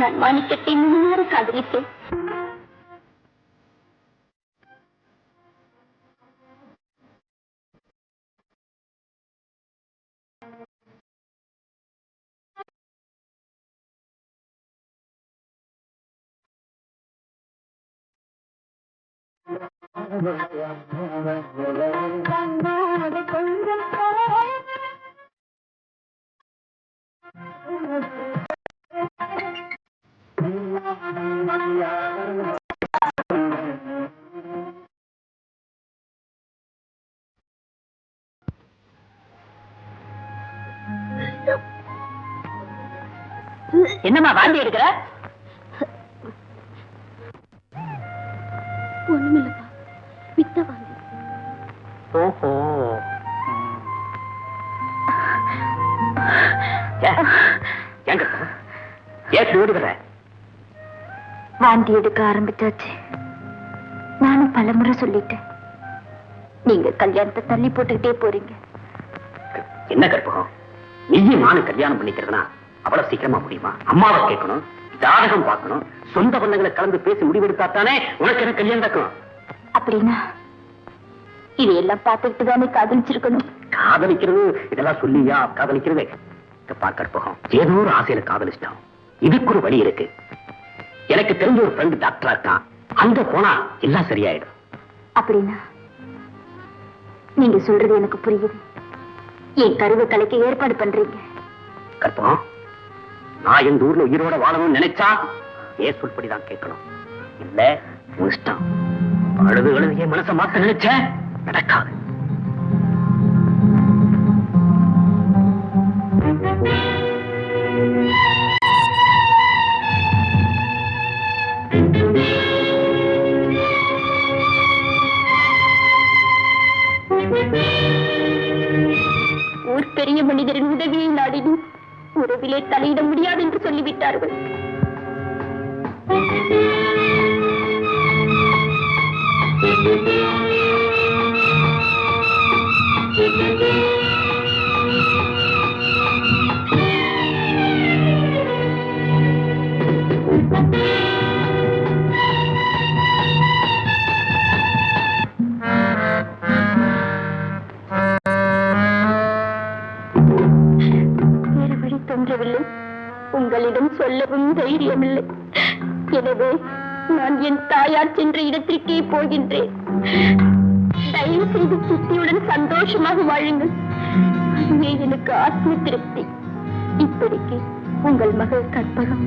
நான் மாணிக்கத்தை முன்னாறு காதலித்தேன். என்னம்மா வாந்தி எடுக்கிற? ஒண்ணுமில்லப்பா, பித்த வாந்தி. ஓஹோ, வாந்தி எடுக்க ஆரம்பிச்சாச்சு. நானும் பலமுறை சொல்லிட்டேன். நீங்க கல்யாணத்தை தள்ளி போட்டுக்கிட்டே போறீங்க. என்ன கற்பகம், நீயும் நானும் கல்யாணம் பண்ணிக்கிறதுனா அவ்வளவு சீக்கிரமா முடியுமா? அம்மாவை கேட்கணும், ஜாதகம் பார்க்கணும், சொந்த பந்தங்களை கலந்து பேசி முடிவெடுத்தாத்தானே உனக்கு என்ன கல்யாணம் நடக்கும். அப்படின்னா இதையெல்லாம் பார்த்துக்கிட்டு தானே காதலிச்சிருக்கணும். காதலிக்கிறது இதெல்லாம் சொல்லியா காதலிக்கிறது? கற்பகம், ஏதோ ஒரு ஆசையில காதலிச்சிட்டோம். இதுக்கு ஒரு வழி இருக்கு. எனக்கு தெரிஞ்ச ஒரு ஃப்ரெண்ட் டாக்டரா இருக்கான், அங்க போனா எல்லாம் சரியாயிடும். அப்படின்னா நீங்க சொல்றது எனக்கு புரியுது. என் கருவை கலைக்க ஏற்பாடு பண்றீங்க. கற்பகம், நான் இந்த ஊர்ல உயிரோட வாழணும்னு நினைச்சா ஏன் சொல்படிதான் கேட்கணும். இல்ல இஷ்டம். அழுது அழுது என் மனசை மாத்த நினைச்ச நடக்காது. ஊர் பெரிய மனிதரின் உதவியை நாடினும் உறவிலே தலையிட முடியாது என்று சொல்லிவிட்டார்கள். வேறு வழி தோன்றவில்லை. உங்களிடம் சொல்லவும் தைரியமில்லை. எனவே நான் என் தாயார் சென்ற இடத்திற்கே போகின்றேன். தயவு செய்து சித்தியுடன் சந்தோஷமாக வாழுங்கள். அதுவே எனக்கு ஆத்ம திருப்தி. இப்படிக்கு உங்கள் மகள் கற்பகம்.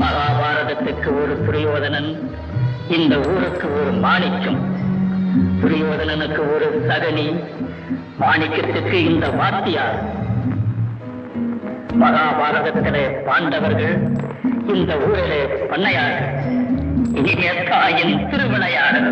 மகாபாரதத்துக்கு ஒரு துரியோதனன், இந்த ஊருக்கு ஒரு மாணிக்கம். துரியோதனனுக்கு ஒரு சகனி, மாணிக்கத்துக்கு இந்த வாத்தியார். மகாபாரதத்திலே பாண்டவர்கள், இந்த ஊரிலே பண்ணையார். இனிய தாயின் திருவிளையாடல்.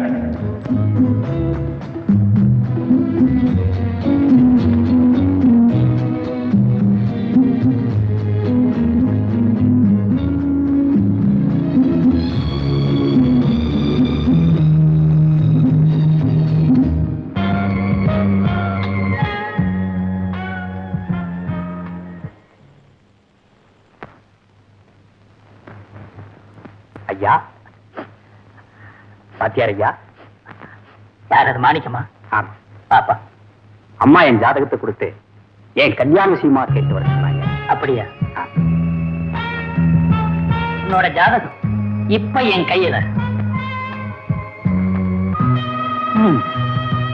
ஐயா, பாத்தியார் ஐயா. யார் அது? மாணிக்கமா? ஆமா பாப்பா. அம்மா என் ஜாதகத்தை கொடுத்து என் கல்யாண விஷயமா கேட்டு வர சொன்னாங்க. அப்படியா? உன்னோட ஜாதகம் இப்ப என் கையில.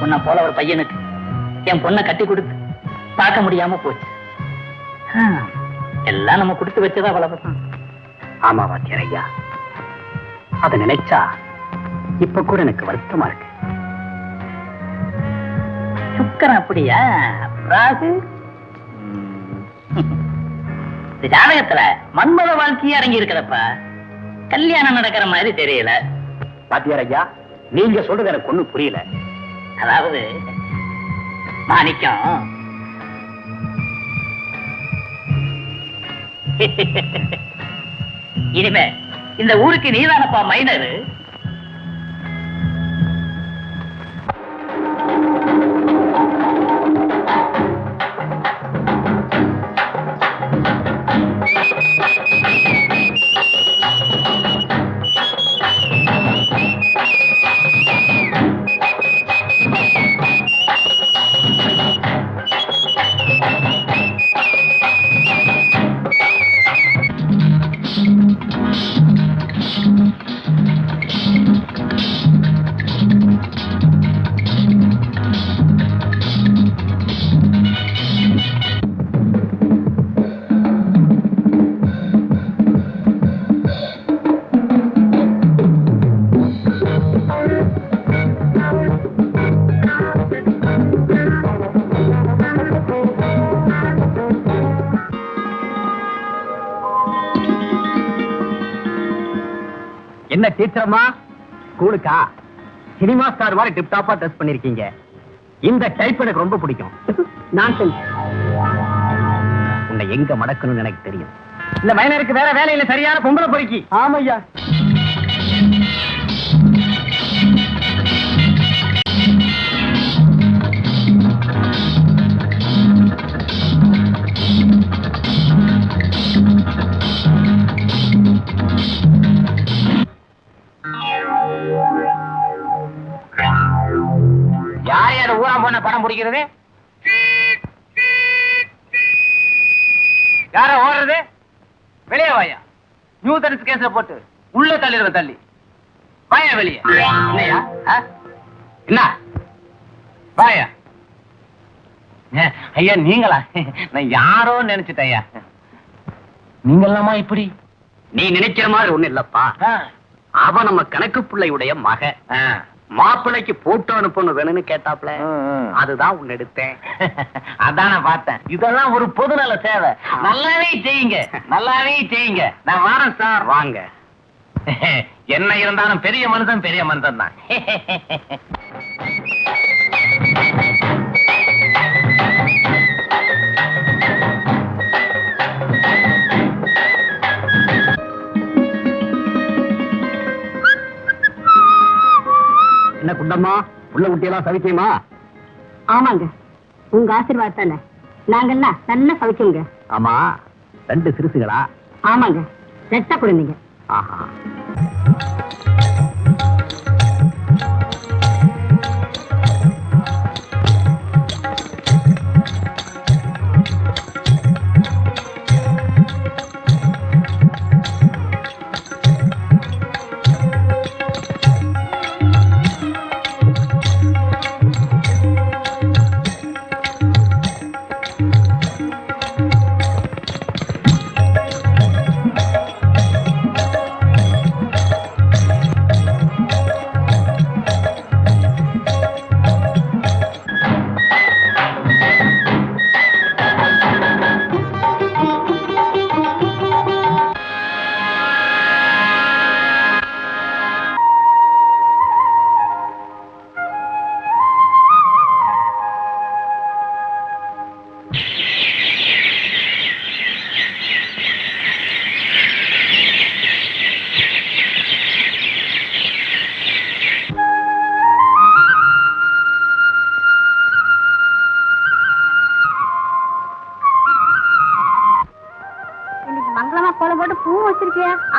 உன்னை போல ஒரு பையனுக்கு என் பொண்ணை கட்டி கொடுத்து பார்க்க முடியாம போச்சு. எல்லாம் நம்ம கொடுத்து வச்சதா வளர்ப்போம். ஆமா பாத்தியார் ஐயா, அதை நினைச்சா இப்ப கூட எனக்கு வருத்தமா இருக்கு. சுக்கரன் அப்படியா? ராகு ஜாதகத்துல மன்மத வாழ்க்கையே அடங்கி இருக்கிறப்ப கல்யாணம் நடக்கிற மாதிரி தெரியல. பாத்தியார் ஐயா, நீங்க சொல்றது எனக்கு ஒண்ணும் புரியல. அதாவது மாணிக்கம் இனிமே இந்த ஊருக்கு நீதானப்பா மைனரு. என்ன டீச்சரம்மா, ஸ்கூலுக்கா? சினிமா ஸ்டார் மாதிரி டிப் டாப்பா ட்ரெஸ் பண்ணிருக்கீங்க. இந்த டைப் எனக்கு ரொம்ப பிடிக்கும். நான்சென்ஸ். உன்னை எங்க மடக்கணும்னு எனக்கு தெரியும். இந்த மைனருக்கு வேற வேலை இல்ல, சரியான பொம்பளை பொறுக்கி. ஆமையா. யார் யார் ஊரா போன படம் பிடிக்கிறது? யார ஓடுறது? வெளியே வாயா. நியூசன்ஸ் கேஸ்ல போட்டு உள்ள தள்ளிடுவ. தள்ளி வாயா வெளியே. என்னையா? என்ன வாயா? ஐயா நீங்களா? நான் யாரோ நினைச்சிட்டேன் ஐயா. நீங்களாமா இப்படி? நீ நினைக்கிற மாதிரி ஒண்ணு இல்லப்பா. அவன் நம்ம கணக்கு பிள்ளையுடைய மக. மாப்பிள்ளைக்கு போட்டோ அனுப்பணும் வேணும்னு கேட்டாப்ல. அதுதான் உன்னை எடுத்தேன். அதான பார்த்தேன். இதெல்லாம் ஒரு பொதுநல சேவை. நல்லாவே செய்யுங்க, நல்லாவே செய்யுங்க. நான் வரேன் சார். வாங்க. என்ன இருந்தாலும் பெரிய மனுஷன் பெரிய மனுஷன் தான். என்ன குண்டம்மா, உள்ள குட்டியெல்லாம் சவிக்கியமா? ஆமாங்க, உங்க ஆசீர்வாதத்தால நாங்கெல்லாம் நல்ல சவிக்கங்க. ஆமா, 2 சிறுசுகளா? ஆமாங்க, ரெட்ட குழந்தைங்க. ஆஹா.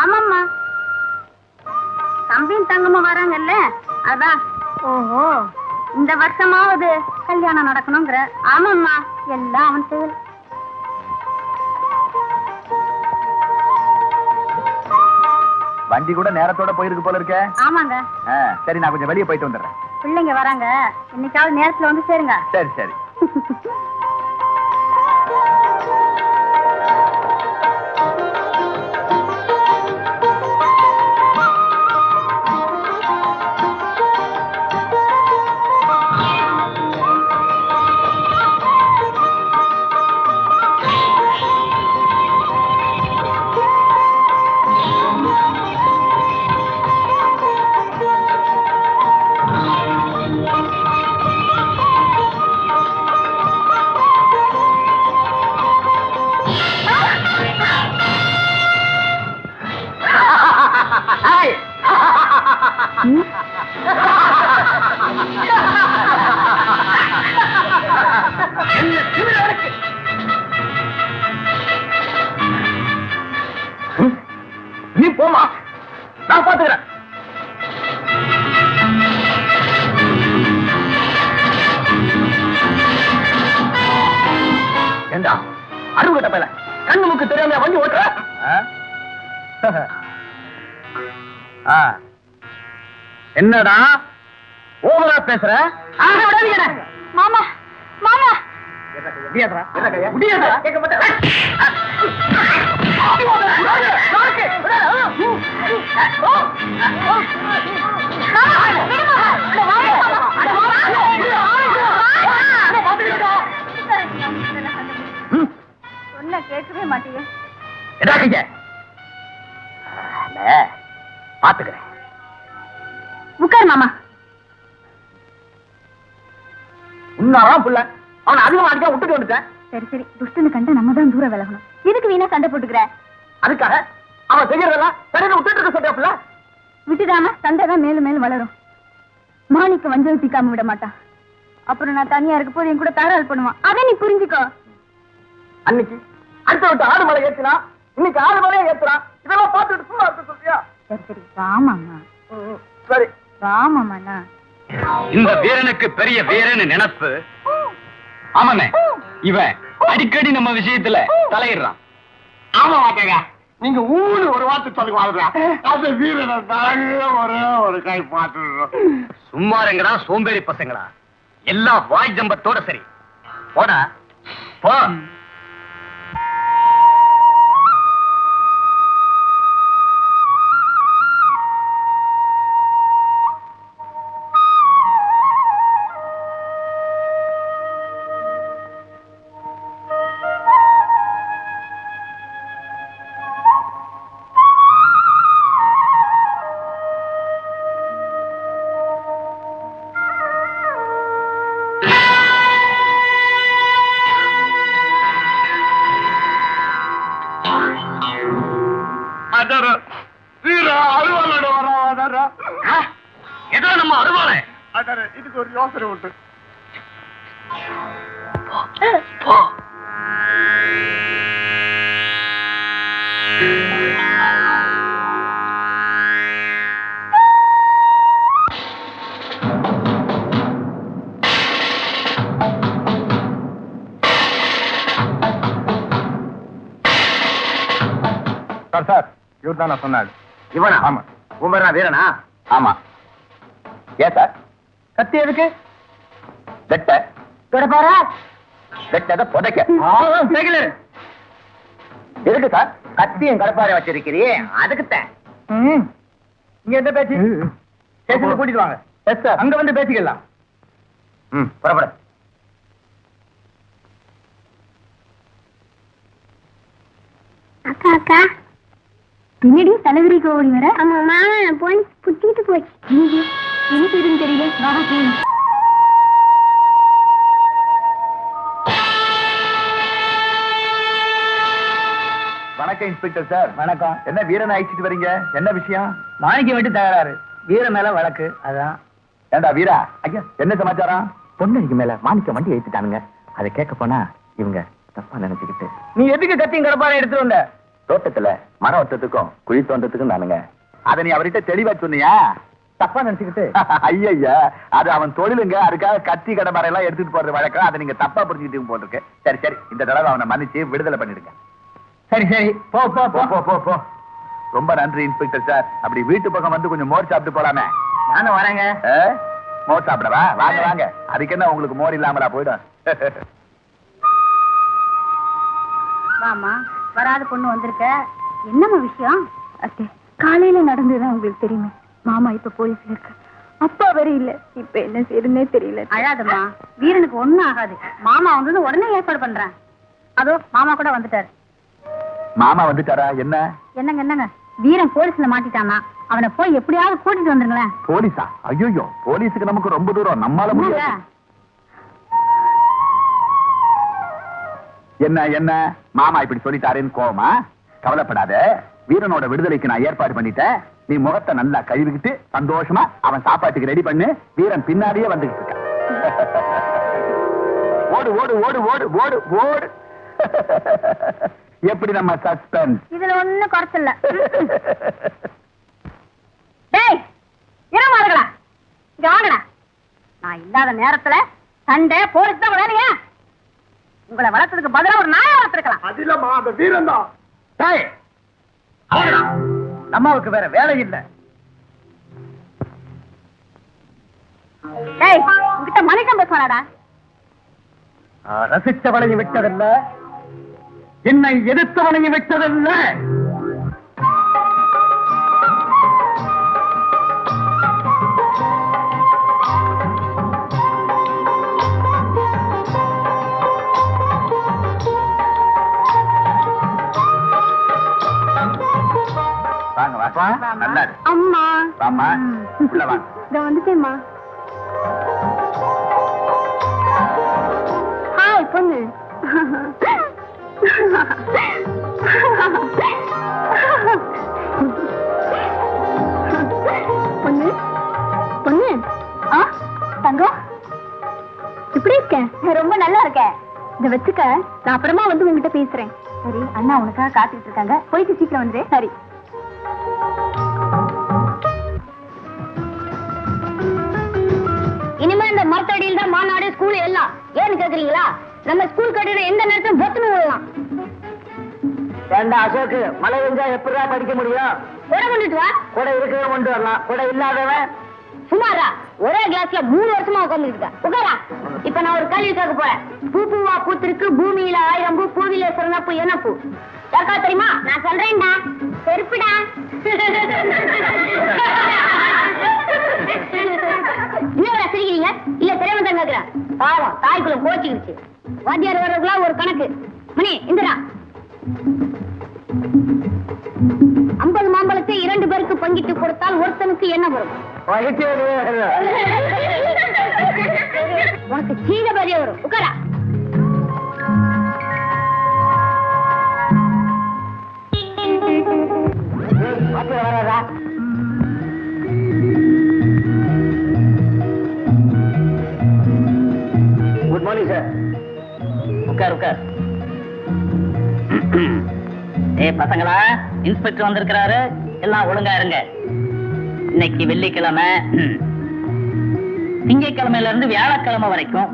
ஆமாம்மா, தம்பியும் தங்கம்மா வராங்கல்ல, அதான். ஓஹோ, இந்த வருஷமாவது கல்யாணம் நடக்கணுங்கிற. ஆமாம்மா, எல்லாம் அவன் செயல். வண்டி கூட நேரத்தோட போயிருக்கு போல இருக்க. ஆமாங்க. சரி, நான் கொஞ்சம் வெளியே போயிட்டு வந்துடுறேன். பிள்ளைங்க வராங்க, இன்னைக்காவது நேரத்துல வந்து சேருங்க. சரி சரி. நீ போமா, நான் பாத்துக்கிறேன். ஏண்டா அறுவட்ட பேல கண்ணு முக்கு தெரியாம வண்டி ஓட்டுற? என்னடா ஓவரா பேசுற? மாமா மாமா கேட்க மாட்டேன். சொன்ன கேட்கவே மாட்டீங்க. பாத்துக்கிறேன். உட்கார் மாமா. உன்னாராம் புள்ள அவனை அதிகமா அடிக்க விட்டுட்டு வந்துட்டேன். சரி சரி, துஷ்டனை கண்டு நம்ம தான் தூரம் விலகணும். எதுக்கு வீணா சண்டை போட்டுக்கிற? அதுக்காக அவன் செய்யறதெல்லாம் சரியா விட்டுட்டு இருக்க சொல்றாப்புல. விட்டுடாம சண்டை தான் மேலும் மேலும் வளரும். மாணிக்க வஞ்சம் தீக்காம விட மாட்டான். அப்புறம் நான் தனியா இருக்க போது என் கூட தகராறு பண்ணுவான். அதை நீ புரிஞ்சுக்கோ. அன்னைக்கு அடுத்த விட்டு ஆடு மலை ஏத்துனா, இன்னைக்கு ஆடு மலையே ஏத்துனா. இதெல்லாம் பார்த்துட்டு சும்மா இருக்க சொல்றியா? சரி சரி, ராமாமா. சரி ராமாமாண்ணா. இந்த வீரனுக்கு பெரிய வீரன்னு நினைப்பு. ஆமாண்ணே, இவன் அடிக்கடி நம்ம விஷயத்துல தலையிடுறான். ஆமா வாக்கங்க, நீங்க ஊரு ஒரு வார்த்தை சொல்லுங்க வாழ்றா. அந்த வீரனை தாங்க ஒரு கை பார்த்துடுறோம். சும்மா இருங்கடா சோம்பேறி பசங்களா. எல்லாம் வாய் ஜம்பத்தோட சரி. போடா போ. ஏதோ நம்ம அருவாளே. இதுக்கு ஒரு யோசனை உண்டு. சார் இவர் தான் நான் சொன்னாள். இவனா? ஆமா. உமரா வீரனா? ஆமா. ஏன் சார் கத்தி எதுக்கு? வெட்ட தொடப்பாரா? வெட்டத புதைக்க. எதுக்கு சார் கத்தியும் கடப்பாரை வச்சிருக்கிறீ? அதுக்குத்தான். இங்க எந்த பேச்சு? ஸ்டேஷனுக்கு கூட்டிட்டு வாங்க. எஸ் சார், அங்க வந்து பேசிக்கலாம். புறப்பட. அக்கா அக்கா, பின்னாடி தலைவரிக்கு ஓடி வர. ஆமா மாமா போய் புத்திட்டு போச்சு. என்ன தெரியும் தெரியல. வாங்க போய். வணக்கம் இன்ஸ்பெக்டர் சார். வணக்கம். என்ன வீரனை அழைச்சிட்டு வரீங்க? என்ன விஷயம்? மாணிக்க வெட்டி தகராறு, வீர மேல வழக்கு. அதான். ஏண்டா வீரா, ஐயா என்ன சமாச்சாரம்? பொன்னடிக்கு மேல மாணிக்க வண்டி ஏத்திட்டானுங்க. அதை கேட்க போனா இவங்க தப்பா நினைச்சுக்கிட்டு. நீ எதுக்கு கத்தியும் கடப்பாரை எடுத்துட்டு வந்த? தோட்டத்துல மரம் ஒட்டத்துக்கும் குழி தோண்டத்துக்கும் நானுங்க. அதை நீ அவர்கிட்ட தெளிவா சொன்னியா? தப்பா நினைச்சுக்கிட்டு. ஐயா, அது அவன் தொழிலுங்க. அதுக்காக கத்தி கடப்பாரை எல்லாம் எடுத்துட்டு போறது வழக்கம். அதை நீங்க தப்பா புரிஞ்சுக்கிட்டு போட்டிருக்கு. சரி சரி, இந்த தடவை அவனை மன்னிச்சு விடுதலை பண்ணிடுங்க. சரி சரி, போ போ போ போ போ போ. ரொம்ப நன்றி இன்ஸ்பெக்டர் சார். அப்படி வீட்டு பக்கம் வந்து கொஞ்சம் மோர் சாப்பிட்டு போலாமே. நானும் வரேங்க. மோர் சாப்பிடவா? வாங்க வாங்க. அதுக்கு என்ன உங்களுக்கு மோர் இல்லாமலா போயிடும்? வாமா, வராத பொண்ணு வந்திருக்க. என்னம்மா விஷயம்? அத்தை, காலையில நடந்ததுதான் உங்களுக்கு தெரியுமே. மாமா இப்ப போலீஸ்ல இருக்கு. அப்பா வேற இல்ல. இப்ப என்ன செய்யறதுன்னே தெரியல. அழாதம்மா, வீரனுக்கு ஒண்ணும் ஆகாது. மாமா வந்து உடனே ஏற்பாடு பண்றேன். அதோ மாமா கூட வந்துட்டாரு. மாமா வந்துட்டாரா? என்ன என்னங்க என்னங்க, வீரன் போலீஸ்ல மாட்டிட்டானா? அவனை போய் எப்படியாவது கூட்டிட்டு வந்துருங்களேன். போலீஸா? ஐயோ, போலீஸுக்கு நமக்கு ரொம்ப தூரம். நம்மால முடியாது. என்ன என்ன மாமா இப்படி சொல்லிட்டாருன்னு கோவமா? கவலைப்படாத. வீரனோட விடுதலைக்கு நான் ஏற்பாடு பண்ணிட்டேன். நீ முகத்தை நல்லா கழுவிக்கிட்டு சந்தோஷமா அவன் சாப்பாட்டுக்கு ரெடி பண்ணு. வீரன் பின்னாடியே வந்துகிட்டு இருக்கான். ஓடு ஓடு ஓடு ஓடு ஓடு ஓடு. எப்படி நம்ம சஸ்பென்ஸ்? இதுல ஒண்ணு குறைச்சல. டேய் இரமாடுகளா, இங்க வாங்கடா. நான் இல்லாத நேரத்துல சண்டை போலீஸ் தான் வேலையா? உங்களை வளர்த்ததுக்கு பதிலா ஒரு நாயை வளர்த்திருக்கலாம். அது இல்லம்மா, அந்த வீரன் தான். டேய் அம்மாவுக்கு வேற வேலை இல்ல. டேய் உன்கிட்ட மனுஷன் பேசுவாடா. ரசித்தவனையும் விட்டதில்ல, என்னை எதிர்த்தவனையும் விட்டதில்ல. வாங்க வாப்பா, நல்லா இரு. அம்மா வாம்மா, உள்ள வாங்க. இத வந்துட்டேம்மா. ஹாய் பொண்ணு. பொண்ணு பொண்ணு. ஆ தங்கம், இப்படி இருக்கேன்? ரொம்ப நல்லா இருக்கேன். இத வச்சுக்க, நான் அப்புறமா வந்து உங்ககிட்ட பேசுறேன். சரி, அண்ணா உனக்காக காத்துக்கிட்டு இருக்காங்க. போயிட்டு சீக்கிரம் வந்து. சரி. இனிமே இந்த மரத்தடியில் தான் மாநாடு, ஸ்கூல் எல்லாம். ஏன்னு கேக்குறீங்களா? நம்ம ஸ்கூல் கட்டிட எந்த நேரத்தையும் பொத்துன்னு விடலாம். ஏண்டா அசோக்கு, மழை பெஞ்சா எப்படிதான் படிக்க முடியும்? கொடை கொண்டுட்டு வா. கூட இருக்கவே கொண்டு வரலாம், கூட இல்லாதவன் சுமாரா ஒரே கிளாஸ்ல 3 வருஷமா உட்கார்ந்துட்டு உட்காரா. இப்ப நான் ஒரு கேள்வி கேட்க போறேன். பூ பூவா பூத்திருக்கு பூமியில 1000 பூ, பூவில சிறந்த பூ என்ன பூ? யாருக்கா தெரியுமா? நான் சொல்றேன்டா. செருப்புடா. இன்னும் சிரிக்கிறீங்க? இல்ல தெரியாம தான் கேக்குறேன். பாவம் தாய்க்குள்ள கோச்சிக்கிடுச்சு. வாத்தியார் வர்றதுக்குள்ள ஒரு கணக்கு. மணி இந்தடா. 50 மாம்பழத்தை 2 பேருக்கு பங்கிட்டு கொடுத்தால் ஒருத்தனுக்கு என்ன வரும்? உனக்கு சீத பெரிய வரும். உட்காரா. வராதா? Good morning sir. உட்கார் உட்கார். பசங்களா, இன்ஸ்பெக்டர் வந்திருக்கிறாரு. எல்லாம் ஒழுங்கா இருங்க. இன்னைக்கு வெள்ளிக்கிழமை, திங்கட்கிழமையில இருந்து வியாழக்கிழமை வரைக்கும்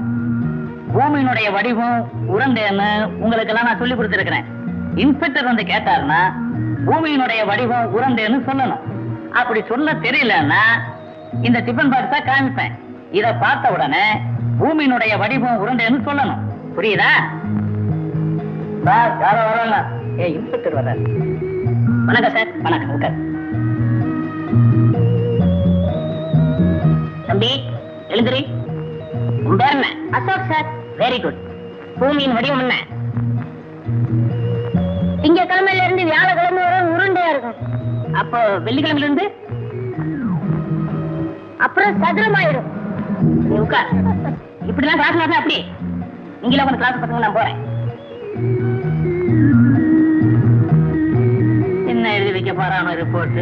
பூமியினுடைய வடிவம் உருண்டைன்னு உங்களுக்கு எல்லாம் நான் சொல்லி கொடுத்திருக்கிறேன். இன்ஸ்பெக்டர் வந்து கேட்டாருன்னா பூமியினுடைய வடிவம் உருண்டைன்னு சொல்லணும். அப்படி சொல்ல தெரியலன்னா இந்த டிஃபன் பாக்ஸா காமிப்பேன். இத பார்த்த உடனே பூமியினுடைய வடிவம் உருண்டைன்னு சொல்லணும். புரியுதா? சார் யாரோ வராங்க. இன்ஸ்பெக்டர் வர்றாரு. வணக்கம் சார். வணக்கம். உட்கார். தம்பி எழுந்திரி. உன் பேர் என்ன? அசோக் சார். Very good. பூமியின் வடிவம் என்ன? திங்கக்கிழமையில இருந்து வியாழக்கிழமை வரை உருண்டையா இருக்கும். அப்போ வெள்ளிக்கிழமையில இருந்து அப்புறம் சதுரமாயிடும். நீ உட்கார். இப்படிலாம் கிளாஸ் நடந்தா அப்படி நீங்களே உங்க கிளாஸ் பசங்க நான் போறேன். என்ன எழுதி வைக்க போறானோ ரிப்போர்ட்?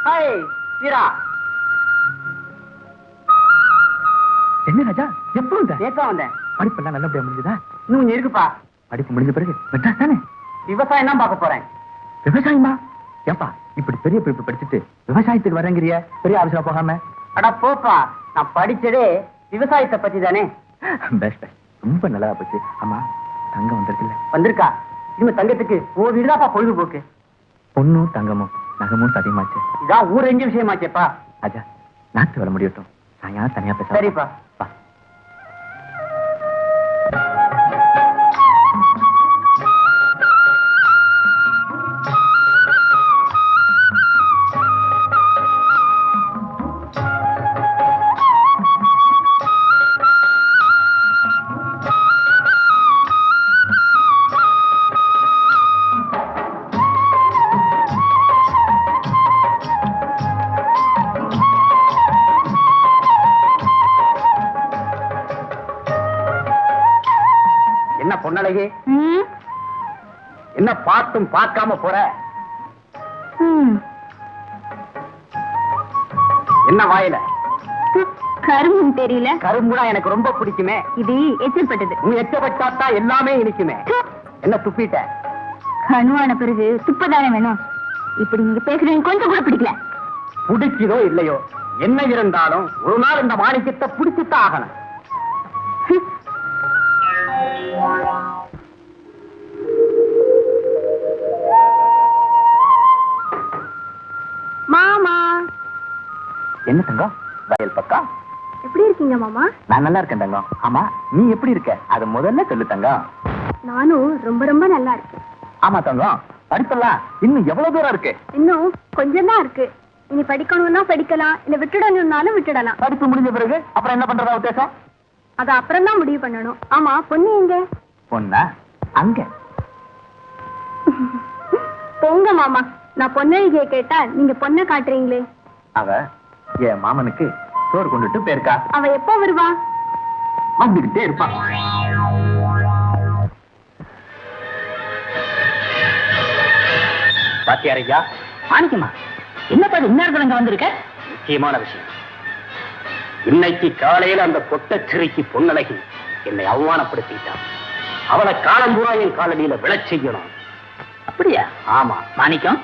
ஹாய் வீரா. என்ன ராஜா, எப்போ வந்த? நேத்தா வந்தேன். படிப்பெல்லாம் நல்லபடியா முடிஞ்சதா? இன்னும் கொஞ்சம் இருக்குப்பா. படிப்பு முடிஞ்ச பிறகு மெட்ராஸ் தானே? விவசாயம் தான் பார்க்க போறேன். விவசாயமா? ஏப்பா இப்படி பெரிய படிப்பு படிச்சுட்டு விவசாயத்துக்கு வரங்கிறிய? பெரிய ஆபீஸ்ல போகாம? அடா போப்பா, நான் படிச்சதே விவசாயத்தை பத்தி தானே. பெஸ்ட், ரொம்ப நல்லா போச்சு. ஆமா, தங்கம் வந்திருக்குல்ல? வந்திருக்கா? இனிமே தங்கத்துக்கு ஓ வீடுதாப்பா பொழுதுபோக்கு. பொண்ணும் தங்கமும் நகமும் சதியமாச்சு. இதான் ஊர் எங்க விஷயமாச்சேப்பா. ராஜா, நாட்டு வேலை முடியட்டும், சாயங்காலம் தனியா பேச. சரிப்பா. வா. கனகே, ம், என்ன பார்த்தும் பார்க்காம போற? ம். என்ன வாயில? கரும்பும் தெரியல. கரும்புனா எனக்கு ரொம்ப பிடிக்குமே. இது எச்சப்பட்டது. நீ எச்சப்பட்டாத்தா எல்லாமே இனிக்குமே. என்ன துப்பிட்ட? கணுவான பிறகு துப்பதானே வேணும். இப்படி நீங்க பேசுறீங்க கொஞ்சம் கூட பிடிக்கல. பிடிக்குதோ இல்லையோ, என்ன இருந்தாலும் ஒரு நாள் இந்த மாணிக்கத்தை பிடிச்சுத்தான் ஆகணும். மாமா என்ன தங்கம், வயல் பக்கம்? எப்படி இருக்கீங்க மாமா? நான் நல்லா இருக்கேன் தங்கம். ஆமா, நீ எப்படி இருக்க? அது முதல்ல சொல்லு தங்கம். நானும் ரொம்ப ரொம்ப நல்லா இருக்கேன். ஆமா தங்கம், படிப்பெல்லாம் இன்னும் எவ்வளவு தூரம் இருக்கு? இன்னும் கொஞ்சம் தான் இருக்கு. இனி படிக்கணும்னா படிக்கலாம், இல்ல விட்டுடணும்னாலும் விட்டுடலாம். படிப்பு முடிஞ்ச பிறகு அப்புறம் என்ன பண்றதா உத்தேசம்? அது அப்புறம் தான் முடிவு பண்ணணும். ஆமா, பொண்ணு எங்க? பொண்ணா? அங்க. போங்க மாமா, நான் பொண்ணழகிய கேட்டா நீங்க பொண்ணை காட்டுறீங்களே. அவ என் மாமனுக்கு சோறு கொண்டுட்டு போயிருக்கா. அவ எப்போ வருவா? வந்துகிட்டே இருப்பான். பாத்தியார் ஐயா, மாணிக்கமா, என்னப்பா இது இந்நேரத்துல இங்க வந்திருக்க? முக்கியமான விஷயம். இன்னைக்கு காலையில அந்த பொட்டச்சிறைக்கு பொன்னழகி என்னை அவமானப்படுத்திட்டான். அவளை காலம் பூரா என் காலடியில விழச் செய்யணும். அப்படியா? ஆமா. மாணிக்கம்,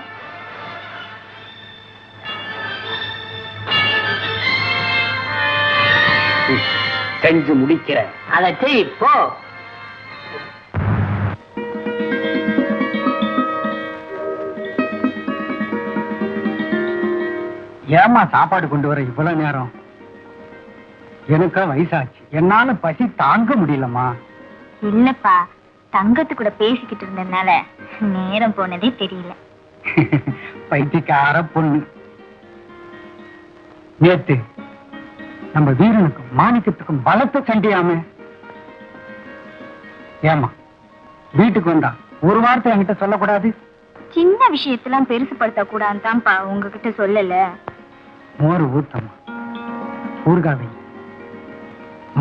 செஞ்சு முடிக்கிறேன். அதை செய் போ. ஏமா சாப்பாடு கொண்டு வர இவ்வளவு நேரம்? எனக்கா வயசாச்சு, என்னால பசி தாங்க முடியலம்மா. இல்லப்பா, தங்கத்து கூட பேசிக்கிட்டு இருந்ததுனால நேரம் போனதே தெரியல. பைத்தியக்கார பொண்ணு. நேத்து நம்ம வீரனுக்கும் மாணிக்கத்துக்கும் பலத்த சண்டையாம. ஏமா வீட்டுக்கு வந்தா ஒரு வார்த்தை என்கிட்ட சொல்லக்கூடாது? சின்ன விஷயத்தெல்லாம் பெருசுப்படுத்த கூடாதுன்னு தான்ப்பா உங்ககிட்ட சொல்லல. மோறு ஊத்தம்மா, ஊர்காவை.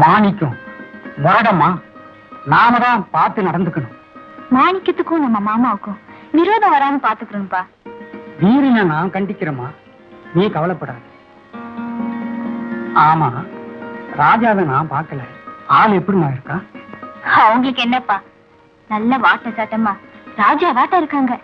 மாணிக்கம் வரடமா, நாம தான் பார்த்து நடந்துக்கணும். மாணிக்கத்துக்கும் நம்ம மாமாவுக்கும் விரோதம் வராம பாத்துக்கணும்ப்பா. வீரனை நான் கண்டிக்கிறேம்மா, நீ கவலைப்படாத. ஆமா, ராஜாவை நான் பார்க்கல. ஆள் எப்படிமா இருக்கா? அவங்களுக்கு என்னப்பா, நல்ல வாட்ட சாட்டமா ராஜா வாட்ட இருக்காங்க.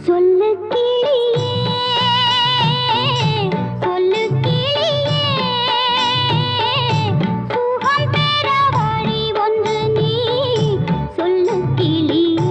சொல்லு கிளியே, சொல்லு கிளியே, சுகம் பெற வழி ஒன்று நீ சொல்லு கிளியே.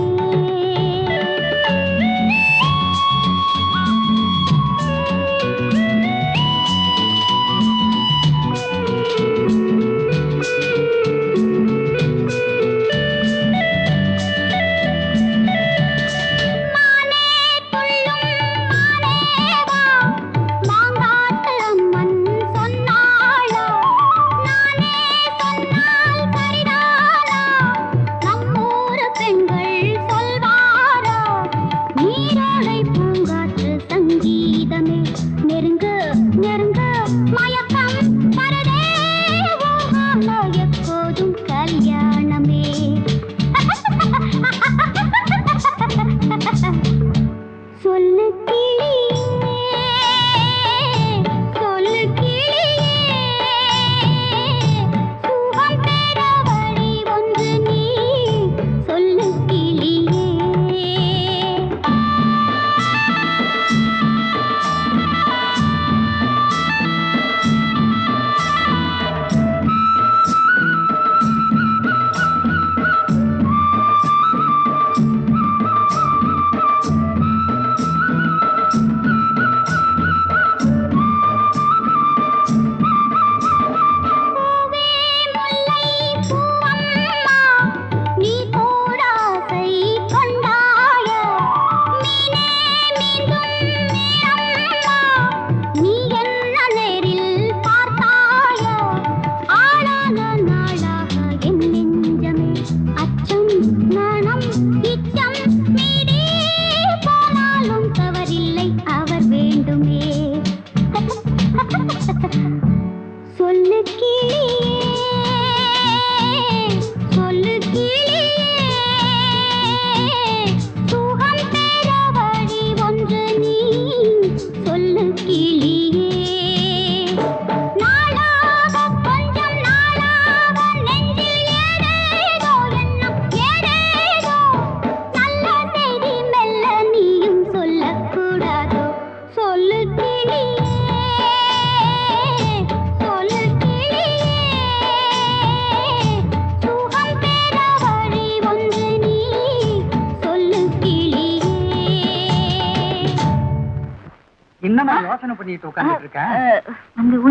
என்னமா யோசனை பண்ணிட்டு உட்கார்ந்துட்டு இருக்க?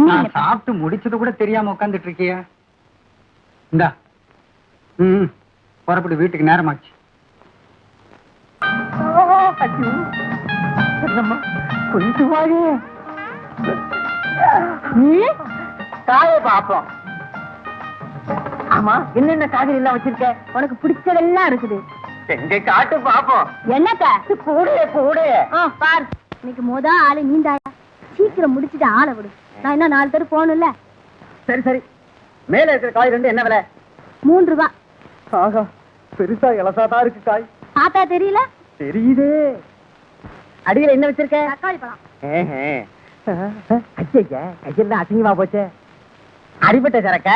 நான் சாப்பிட்டு முடிச்சது கூட தெரியாம உட்கார்ந்துட்டு இருக்கிய. இந்தா புறப்பட்டு வீட்டுக்கு நேரமாச்சு. கொஞ்சம் வாழ காய பாப்போம். ஆமா, என்னென்ன காய்கறி எல்லாம் வச்சிருக்க? உனக்கு பிடிச்சதெல்லாம் இருக்குது. எங்க காட்டு பாப்போம். என்னக்கா கூட கூட பார், இன்னைக்கு ஆளு நீந்தாயா. சீக்கிரம் முடிச்சுட்டு ஆளை விடு. நான் இன்னும் 4 பேர் போகணும்ல. சரி சரி. மேல இருக்கிற காய் ரெண்டு என்ன விலை? 3 ரூபா. ஆகா, பெருசா இலசாதான் இருக்கு காய். பார்த்தா தெரியல? தெரியுதே. அடியில என்ன வச்சிருக்க? தக்காளி பழம். கையெல்லாம் அசிங்கமா போச்சே. அடிபட்ட சரக்க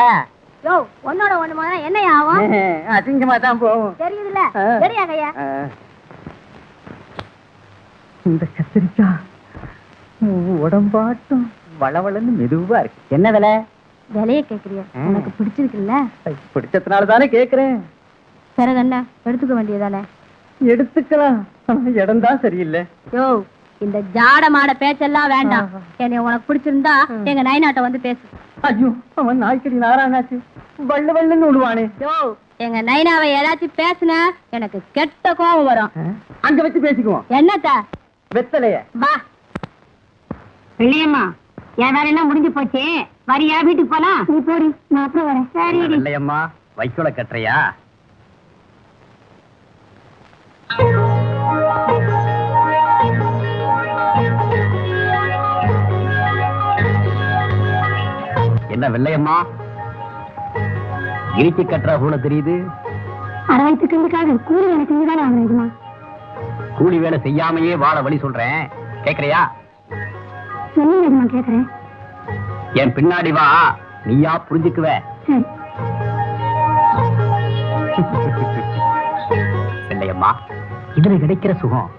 யோ, ஒன்னோட ஒண்ணு போனா என்ன ஆகும்? அசிங்கமா தான் போகும். தெரியுதுல்ல? சரியா கையா? இந்த கத்திரிக்காய் உடம்பாட்டும் வளவளன்னு மெதுவா இருக்கு. என்ன விலை? விலைய கேக்குறிய? உனக்கு பிடிச்சிருக்குல்ல? பிடிச்சதுனால தானே கேக்குறேன். பிறகு என்ன, எடுத்துக்க வேண்டியதானே? எடுத்துக்கலாம், இடம் தான் சரியில்லை. யோ, இந்த ஜாட மாட பேச்செல்லாம் வேண்டாம். என்னை உனக்கு பிடிச்சிருந்தா எங்க நைனாட்ட வந்து பேசு. ஐயோ, அவன் நாய்க்கடி நாராயணாச்சு வள்ளு வள்ளுன்னு விடுவானே. யோ, எங்க நைனாவை ஏதாச்சும் பேசுன எனக்கு கெட்ட கோபம் வரும். அங்க வச்சு பேசிக்குவோம். என்னத்த வெத்தலைய பா. வெள்ளையம்மா, என் வேலையெல்லாம் முடிஞ்சு போச்சு. வரியா வீட்டுக்கு போலாம்? நீ போடி, நான் அப்புறம் வரேன். சரி இல்லையம்மா, வைக்கோல கட்டுறியா? என்ன வெள்ளையம்மா, இறுக்கி கட்டுற போல தெரியுது. அரவணைத்துக்காக கூலி வேலை செஞ்சுதானே ஆகணுமா? கூலி வேலை செய்யாமையே வாழ வழி சொல்றேன், கேக்குறியா? சொல்லுங்க, கேக்குறேன். என் பின்னாடி வா, நீயா புரிஞ்சுக்குவ. சரி. வெள்ளையம்மா, இதுல கிடைக்கிற சுகம்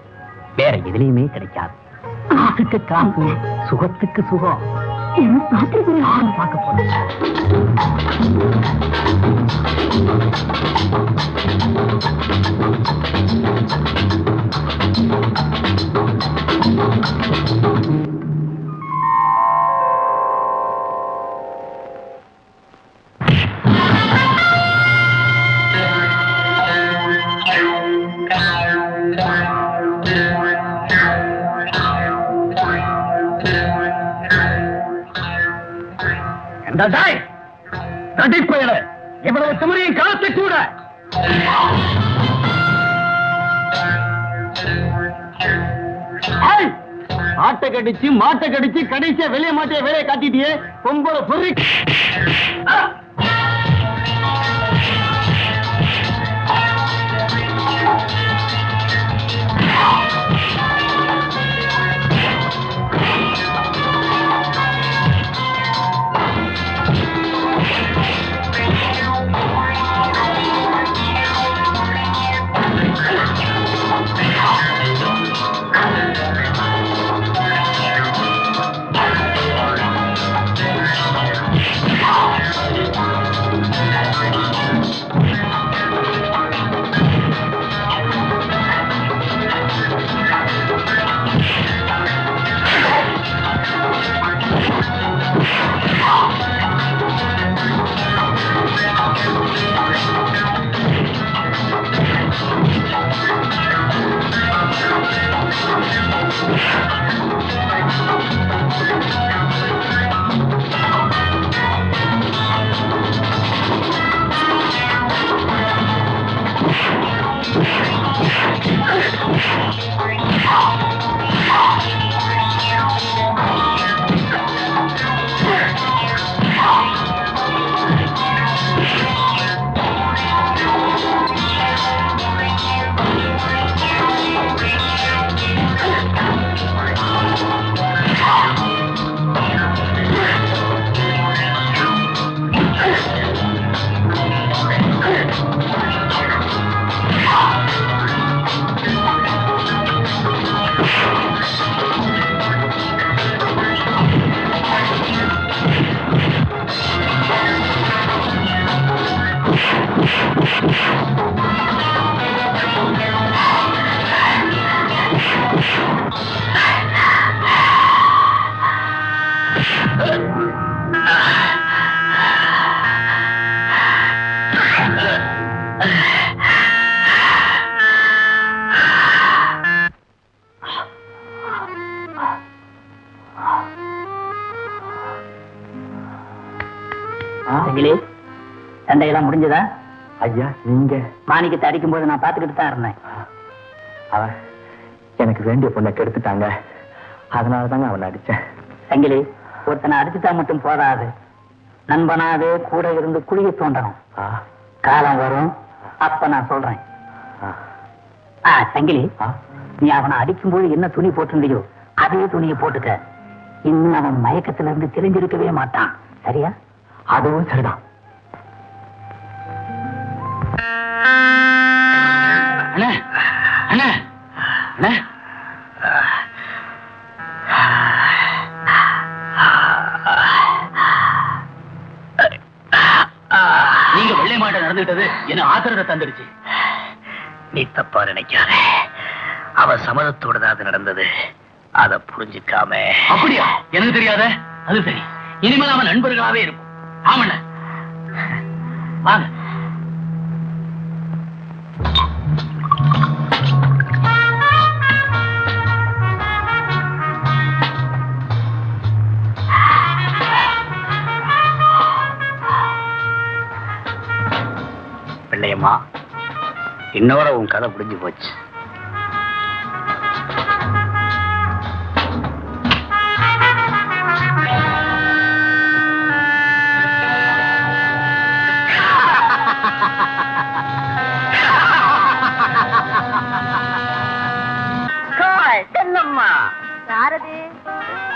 வேற எதுலயுமே கிடைக்காது. காசுக்கு காசு, சுகத்துக்கு சுகம். பார்க்க போறேன். இவ்வளவு திமிரையும் காத்து கூட ஆட்டை கடிச்சு மாட்டை கடிச்சு கடைசியா வெளியே மாட்டிய வேலையை காட்டிட்டியே பொம்பளை பொறி. சண்டையெல்லாம் முடிஞ்சதா? ஐயா, நீங்க மாணிக்கத்தை அடிக்கும் போது நான் பார்த்துக்கிட்டு தான் இருந்தேன். அவன் எனக்கு வேண்டிய பொண்ணை கெடுத்துட்டாங்க, அதனாலதாங்க அவனை அடிச்சேன். சங்கிலி, ஒருத்தனை அடிச்சுட்டா மட்டும் போதாது, நண்பனாவே கூட இருந்து குழிய தோண்டணும். காலம் வரும், அப்ப நான் சொல்றேன். சங்கிலி, நீ அவனை அடிக்கும்போது என்ன துணி போட்டிருந்தியோ அதே துணியை போட்டுக்க. இன்னும் அவன் மயக்கத்துல இருந்து தெரிஞ்சிருக்கவே மாட்டான். சரியா? அதுவும் சரிதான். அண்ணா, அண்ணா, அண்ணா. நீங்க வெள்ளை மாட்டை நடந்துகிட்டது என்ன ஆத்திரத்தை தந்துடுச்சு. நீ தப்பா நினைக்காத, அவ சம்மதத்தோட தான் அது நடந்தது. அத புரிஞ்சுக்காம. அப்படியா? எனக்கு தெரியாத. அது சரி, இனிமேல் அவன் நண்பர்களாவே இருக்கும். ஆமண்ண, வாங்க. பிள்ளையம்மா, இன்னோட உன் கதை புரிஞ்சு போச்சு. யாரது?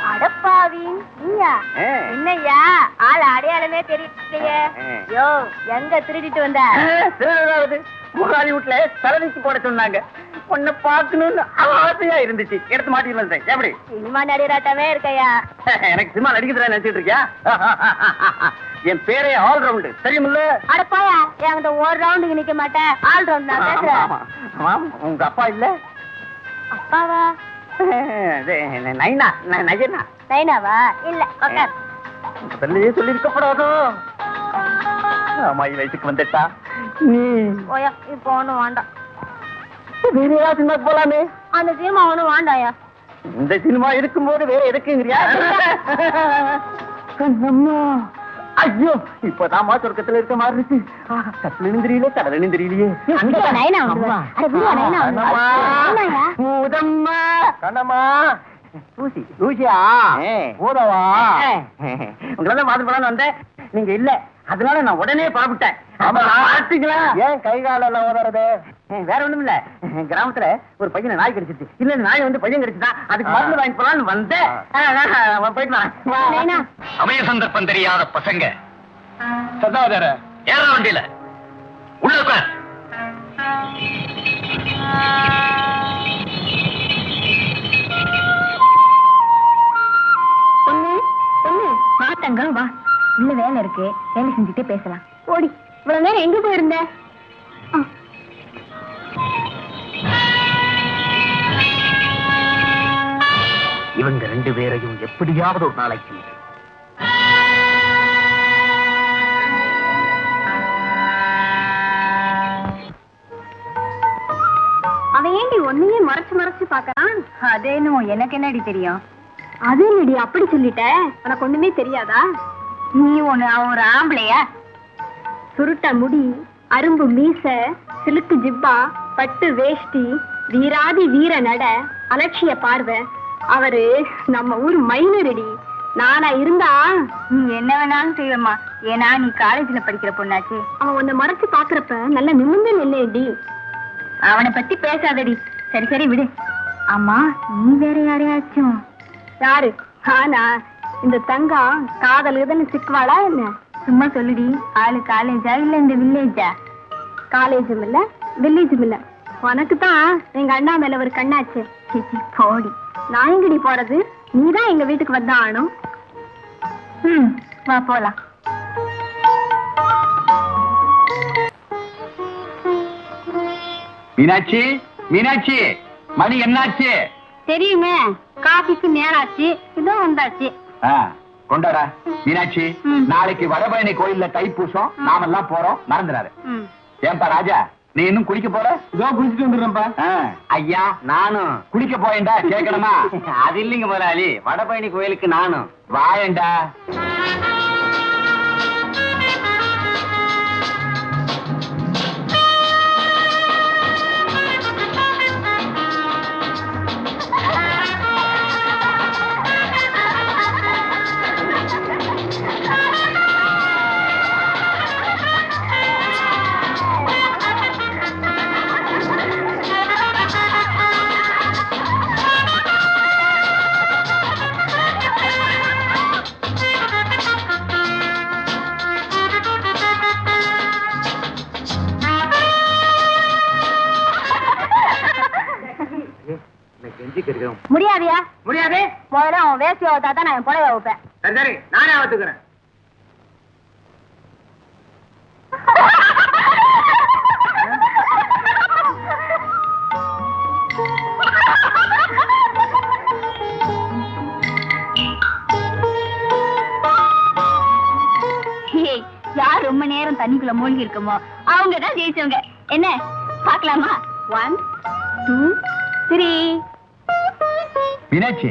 அடப்பாவி, நீயா? என்னய்யா, ஆள் அடையாளமே தெரியலையே. யோ, எங்க திருடிட்டு வந்த? முதலாளி வீட்டுல தலைவிக்கு போட சொன்னாங்க. பொண்ணை பார்க்கணும்னு ஆசையா இருந்துச்சு. எடுத்து மாட்டிட்டு வந்தேன். எப்படி சினிமா நடிகராட்டமே இருக்கையா? எனக்கு சினிமா நடிக்கிறதா நினைச்சிட்டு இருக்கியா? என் பேரே ஆல் ரவுண்டு, தெரியுமில்ல? அட போயா, என்கிட்ட ஒரு ரவுண்டுக்கு நிக்க மாட்டேன். ஆல் ரவுண்ட் நான் பேசுறேன். உங்க அப்பா இல்ல? அப்பாவா? நைனா நயனா நைனாவா? இல்ல உட்கார். முதல்லயே சொல்லிருக்கப்படாதோ. அம்மாயி வயசுக்கு வந்துட்டா நீ ஓயா, இப்போ ஒண்ணும் வேண்டாம். வேற ஏதாவது சினிமாக்கு போலாமே. அந்த சினிமா ஒண்ணும் வேண்டாயா. இந்த சினிமா இருக்கும்போது வேற எதுக்குங்கிறியா? ஐயோ, இப்பதான் சொர்க்கத்துல இருக்க மாதிரி இருக்கு. கட்டிலும் தெரியல, கடலும் தெரியலையே. நைனா வந்துருவா. அட விடுவா, நைனா வந்துருவா. என்னய்யா? பூதம்மா கண்ணம்மா லூசி லூசியா பூதவா உங்களெல்லாம் பார்த்து போலான்னு வந்தேன். நீங்க இல்ல, அதனால நான் உடனே புறப்பட்டேன். ஏன் கை கால எல்லாம் உதறது? வேற ஒண்ணும் இல்ல, கிராமத்துல ஒரு பையனை நாய் கடிச்சிருச்சு. இல்ல நாய் வந்து பையன் கடிச்சுதான், அதுக்கு மருந்து வாங்கி போலான்னு வந்தேன். போயிட்டு சமய சந்தர்ப்பம் தெரியாத பசங்க சதாதர ஏற வண்டியில உள்ள உட்கார். பொண்ணு பொண்ணு வா தங்கம், வா. உள்ள வேலை இருக்கு, வேலை செஞ்சுட்டே பேசலாம். ஓடி. இவ்வளவு நேரம் எங்க போயிருந்த? இவங்க ரெண்டு பேரையும் எப்படியாவது ஒரு நாளைக்கு அவன் ஏண்டி ஒன்னையே மறைச்சு பாக்கறான்? அதேன்னு எனக்கு என்னடி தெரியும்? அது என்னடி அப்படி சொல்லிட்ட? உனக்கு ஒண்ணுமே தெரியாதா? நீ ஒண்ணு அவன் ஒரு ஆம்பளையா? சுருட்ட முடி, அரும்பு மீச, சிலுக்கு ஜிப்பா, பட்டு வேஷ்டி, வீராதி வீர நட, அலட்சிய பார்வை. அவரு நம்ம ஊர் மைனரடி. நானா இருந்தா நீ என்ன வேணாலும் செய்யமா. ஏன்னா நீ காலேஜ்ல படிக்கிற பொண்ணாச்சு. அவன் உன்னை மறைச்சு பாக்குறப்ப நல்ல நிமிர்ந்து நில்லேடி. அவனை பத்தி பேசாதடி. சரி சரி விடு. அம்மா, நீ வேற யாரையாச்சும்? யாரு? ஆனா இந்த தங்கம் காதல் இதுன்னு சிக்குவாளா என்ன? சும்மா சொல்லுடி. ஆளு காலேஜா இல்ல இந்த வில்லேஜா? காலேஜும் இல்ல வில்லேஜும் இல்ல. உனக்கு தான் எங்க அண்ணா மேல ஒரு கண்ணாச்சு. சிச்சி போடி. நான் எங்கடி போறது? நீதான் எங்க வீட்டுக்கு வந்தா ஆனும். வா போலாம். மீனாட்சி மீனாட்சி, மணி என்னாச்சு? தெரியுமே, காபிக்கு நேராச்சு. இதோ வந்தாச்சு. கொண்டாடா மீனாட்சி. நாளைக்கு வடபழனி கோயில்ல தைப்பூசம், நாமெல்லாம் போறோம், மறந்துடாரு. ஏன்பா ராஜா, நீ இன்னும் குளிக்க போற? இதோ குளிச்சுட்டு வந்துடுறேன்ப்பா. ஐயா, நானும் குளிக்க போயேன்டா, கேட்கணுமா? அது இல்லைங்க முதலாளி, வடபழனி கோயிலுக்கு நானும் வாயேண்டா. முடியாதியா? முடியாது. முதல்ல அவன் வேஸ்டி ஓட்டா தான் நான் புடவை வைப்பேன். சரி சரி, நானே ஆத்துக்கிறேன். யார் ரொம்ப நேரம் தண்ணிக்குள்ள மூழ்கி இருக்குமோ அவங்கதான் ஜெயிச்சவங்க. என்ன பாக்கலாமா? 1 2 3. மீனாட்சி,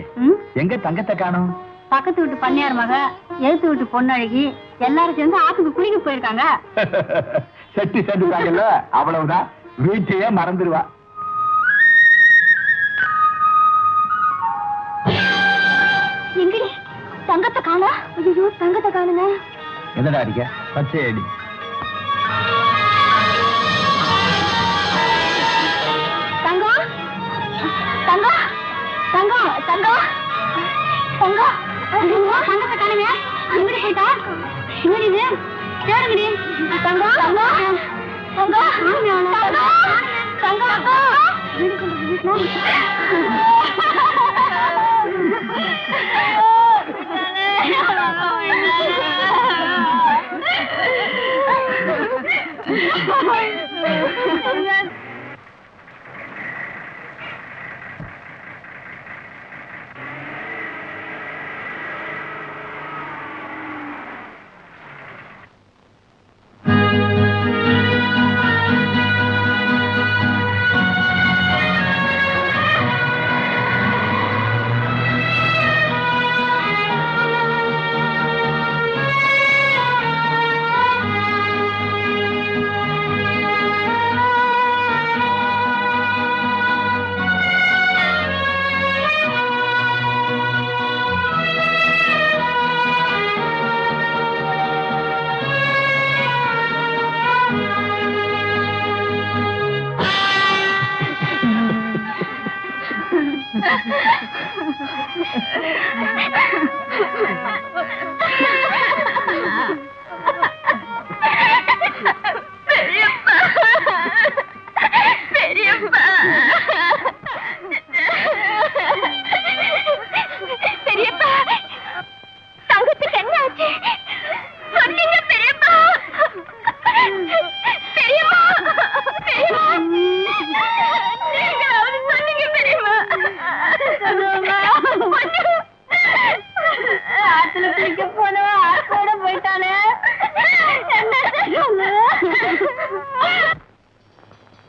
எங்க தங்கத்தை காணோம்? பக்கத்து வீட்டு பண்ணையார் மக, எழுத்து வீட்டு பொண்ணழகி எல்லாரும் சேர்ந்து ஆத்துக்கு குளிக்க போயிருக்காங்க. செட்டி சேர்ந்துட்டாங்கல்ல, அவ்வளவுதான். வீட்டையே மறந்துடுவா. எங்கடி தங்கத்தை காணா? ஐயோ, தங்கத்தை காணுங்க. என்னடா அடிக்க? பச்சை அடி. தங்கம் தங்கம் தங்கம் தங்கம் தங்கம் தங்கத்தை காணுங்க. எங்கடி போயிட்டா? எங்கடி இது? தேடுங்கடி. தங்கம் தங்கம் தங்கம் தங்கம் தங்கம்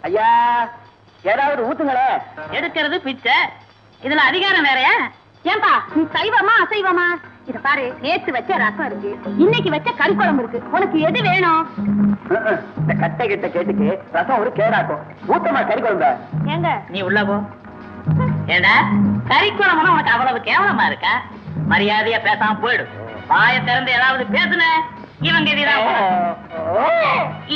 ஐயா ஏதாவது ஊத்துங்களே. எடுக்கிறது பிச்சை, இதுல அதிகாரம் வேறயா? ஏன்பா நீ சைவமா அசைவமா? இத பாரு, நேத்து வச்ச ரசம் இருக்கு, இன்னைக்கு வச்ச கறி குழம்பு இருக்கு, உனக்கு எது வேணும்? இந்த கட்டை கிட்ட கேட்டுக்கு ரசம் ஒரு கேடாக்கும். ஊத்தமா கறி குழம்ப. ஏங்க நீ உள்ள போ. ஏண்டா கறி குழம்புனா உனக்கு அவ்வளவு கேவலமா இருக்கா? மரியாதையா பேசாம போயிடு. வாய திறந்து ஏதாவது பேசுன இவங்க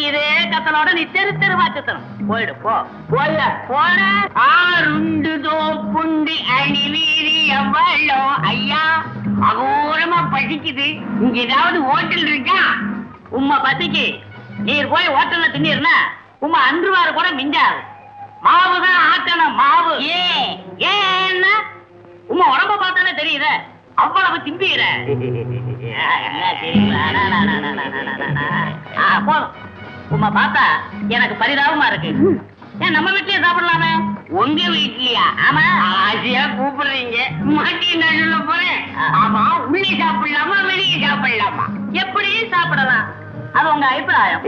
இதே கத்தலோட நீ தெரு தெருவா சுத்தணும். போயிடு போ. போய போன ஆறுண்டு தோப்புண்டு அணி வீரி எவ்வளோ ஐயா அகோரமா பசிக்குது. இங்க ஏதாவது ஹோட்டல் இருக்கா? உம்மா பசிக்கு நீர் போய் ஹோட்டல்ல தின்னீர்னா உம்மா அன்று வார கூட மிஞ்சாது. மாவுதான் ஆட்டணும் மாவு. ஏன்னா உம்மா உடம்ப பார்த்தாலே தெரியுத அவ்வளவு திம்பிற. போதும், உம்மா பார்த்தா எனக்கு பரிதாபமா இருக்கு. ஏன் நம்ம வீட்லயே சாப்பிடலாமே? உங்க வீட்லயா? ஆமா, ஆசையா கூப்பிடுறீங்க. மாட்டி நடுல போறேன். ஆமா, உள்ளே சாப்பிடலாமா வெளியே சாப்பிடலாமா? எப்படியும் சாப்பிடலாம், அது உங்க அபிப்பிராயம்.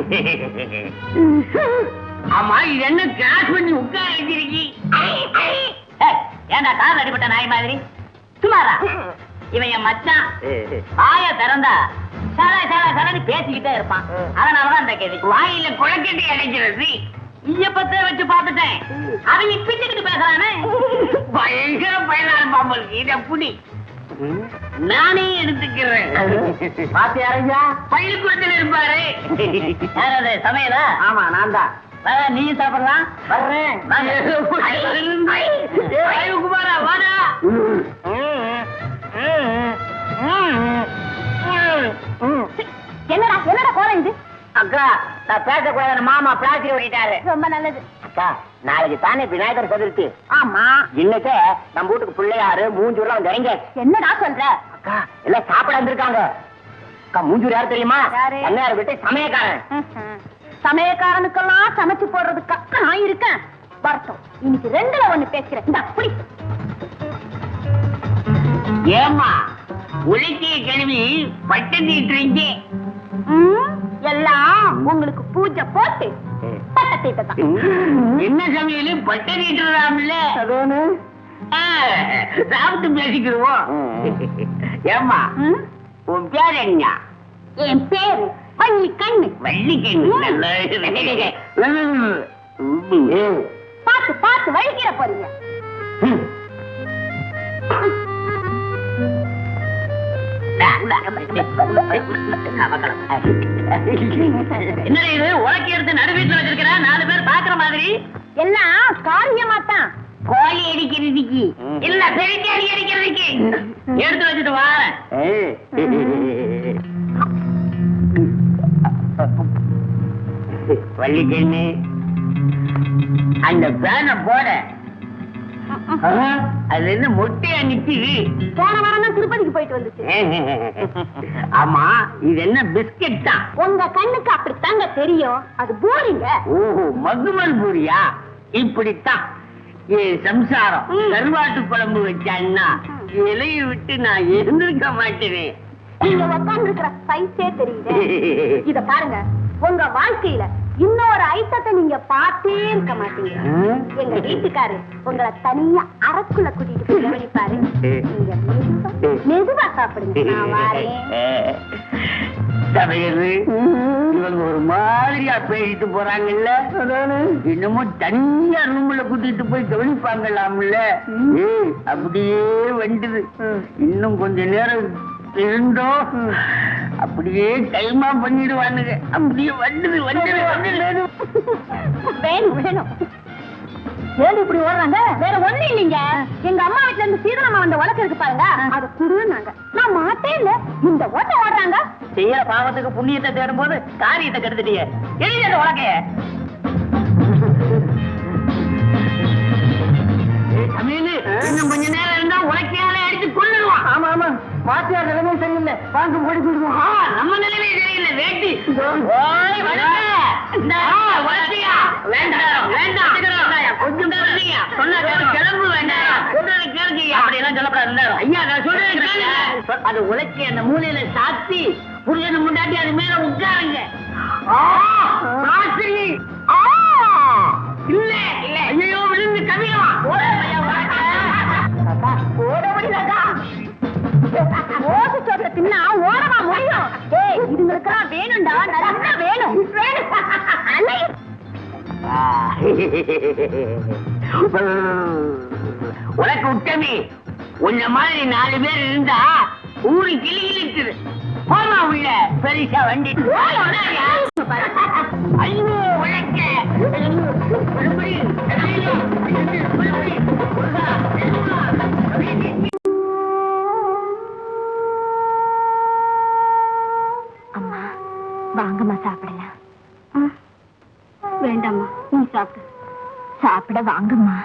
ஆமா, இது என்ன கிராஸ் பண்ணி உட்கார வச்சிருக்கீ? ஏண்டா கால் அடிபட்ட நாய் மாதிரி சுமாரா? இவன் என் மச்சான். வாய திறந்தா சல சல சலன்னு பேசிக்கிட்டே இருப்பான். அதனாலதான் இந்த கேள்வி. வாயில குழக்கட்டி அடைக்கிறது ஈயப்பத்த வச்சு பார்த்துட்டேன். அவங்க பிச்சுக்கிட்டு பேசுறானே, பயங்கர பயனாளர் பாம்பளுக்கு. இத புடி, நானே எடுத்துக்கிறேன். பாத்தியாரையா பள்ளிக்கூடத்தில் இருப்பாரு. யாராவது சமையலா? ஆமா, நான் தான். நீ சாப்பிடலாம். வர்றேன். குமாரா வாடா. என்னடா என்னடா கோரம் இது? அக்கா, நான் பேசக்கூடாது. மாமா பிளாஸ்டிக் ஓடிட்டாரு. ரொம்ப நல்லது. அக்கா, நாளைக்கு தானே விநாயகர் சதுர்த்தி. ஆமா, இன்னைக்கு நம்ம வீட்டுக்கு பிள்ளையாரு மூஞ்சூர்லாம் வந்து இறங்க. என்னடா சொல்ற? அக்கா, எல்லாம் சாப்பிட வந்திருக்காங்க. அக்கா, மூஞ்சூர் யாரு தெரியுமா? யாரு? அண்ணாரு விட்டு சமயக்காரன். சமயக்காரனுக்கெல்லாம் சமைச்சு போடுறதுக்கு நான் இருக்கேன். வரட்டும், இன்னைக்கு ரெண்டுல ஒண்ணு பேசுறேன். இந்த அப்படி ஏமா உலக்கிய கிழவி பட்டம் தீட்டுறீங்க. எல்லாம் உங்களுக்கு பூஜை போட்டு பட்டத்தை தான். என்ன சமையலு பட்டம் தீட்டுறாமல? சாப்பிட்டு பேசிக்கிடுவோம். ஏமா உன் பேர் என்ன? என் பேரு வள்ளி கண்ணு. வள்ளி கண்ணு. பார்த்து பார்த்து வழிகிற போறீங்க. என்ன இது உலக்கி எடுத்து நடு வீட்டுல வச்சிருக்கிற? 4 பேர் பாக்குற மாதிரி. எல்லாம் காரியமாத்தான். கோழி அடிக்கிறதுக்கு இல்ல பெருச்சாடி அடிக்கிறதுக்கு எடுத்து வச்சுட்டு வாரேன். வள்ளிக்கண்ணு அந்த பேனை போட அது என்ன மொட்டையா நிக்குது? போன வாரம் தான் திருப்பதிக்கு போயிட்டு வந்துச்சு. ஆமா, இது என்ன பிஸ்கட் தான்? உங்க கண்ணுக்கு அப்படித்தாங்க தெரியும், அது பூரிங்க. ஓஹோ, மகுமல் பூரியா? இப்படித்தான் என் சம்சாரம் கருவாட்டு குழம்பு வச்சான்னா இலையை விட்டு நான் எழுந்திருக்க மாட்டேனே. நீங்க உட்கார்ந்து இருக்கிற சைஸே தெரியுது. இத பாருங்க, உங்க வாழ்க்கையில இன்னொரு ஐட்டத்தை நீங்க பார்த்தே இருக்க மாட்டீங்க. எங்க வீட்டுக்காரு உங்களை தனியா அறைக்குள்ள கூட்டிட்டு போய் கவனிப்பாரு. நீங்க மெதுவா சாப்பிடுங்க. நான் வாரேன். இவங்க ஒரு மாதிரியா பேசிட்டு போறாங்கல்ல, இன்னமும் தனியா ரூம்ல கூட்டிட்டு போய் கவனிப்பாங்களாம்ல. அப்படியே வண்டுது. இன்னும் கொஞ்ச நேரம் இருந்தோம் அப்படியே கைமா பண்ணிடுவானுங்க. அப்படியே வண்டுது வண்டுது வண்டுது. வேணும் வேணும். ஏன் இப்படி ஓடுறாங்க? வேற ஒண்ணு இல்லைங்க, எங்க அம்மா வீட்டுல இருந்து சீதனமா வந்த உலக்க இருக்கு பாருங்க, அதை குடுனாங்க. நான் மாட்டே இல்ல, இந்த ஓட்ட ஓடுறாங்க. செய்யற பாவத்துக்கு புண்ணியத்தை தேடும் போது காரியத்தை கெடுத்துட்டியே. எழுதி அந்த உலக்கைய. தமிழ் இன்னும் கொஞ்ச நேரம் இருந்தா உலக்கையால அடிச்சு கொள்ளுவான். ஆமா ஆமா, பாத்தியார் நிலைமை சரியில்லை, வாங்க ஓடி போடுவோம். நம்ம நிலைமை சரியில்லை. வேட்டி கொஞ்சம் கிளம்பு வேண்டாம். அப்படியெல்லாம் சொல்லப்படாது. ஐயா நான் சொல்றேன், அது உலக்கி அந்த மூலையில சாத்தி புரியணும் முன்னாடி அது மேல உட்காருங்க. இல்ல இல்ல, ஐயோ விழுந்து கவியலாம். ஓட முடியலடா. ஓட்டு சோத்துல தின்னா ஓடவா முடியும்? ஏய், இதுங்களுக்கெல்லாம் வேணும்டா, நல்லா வேணும். உனக்கு உத்தமி, உன்ன மாதிரி 4 பேர் இருந்தா ஊரு கிளி இருக்குது. போமா உள்ள பெருசா வண்டி. ஐயோ உழைக்க அம்மா, வாங்கம்மா சாப்பிடலாம். வேண்டாம்மா, நீ சாப்பிடு. சாப்பிட வாங்கம்மா.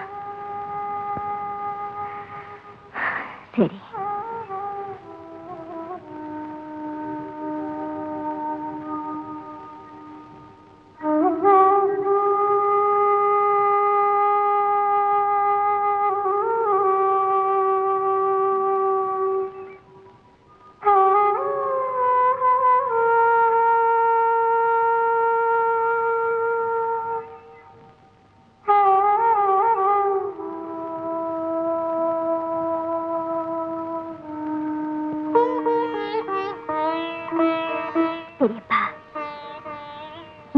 சரி. பெரியப்பா,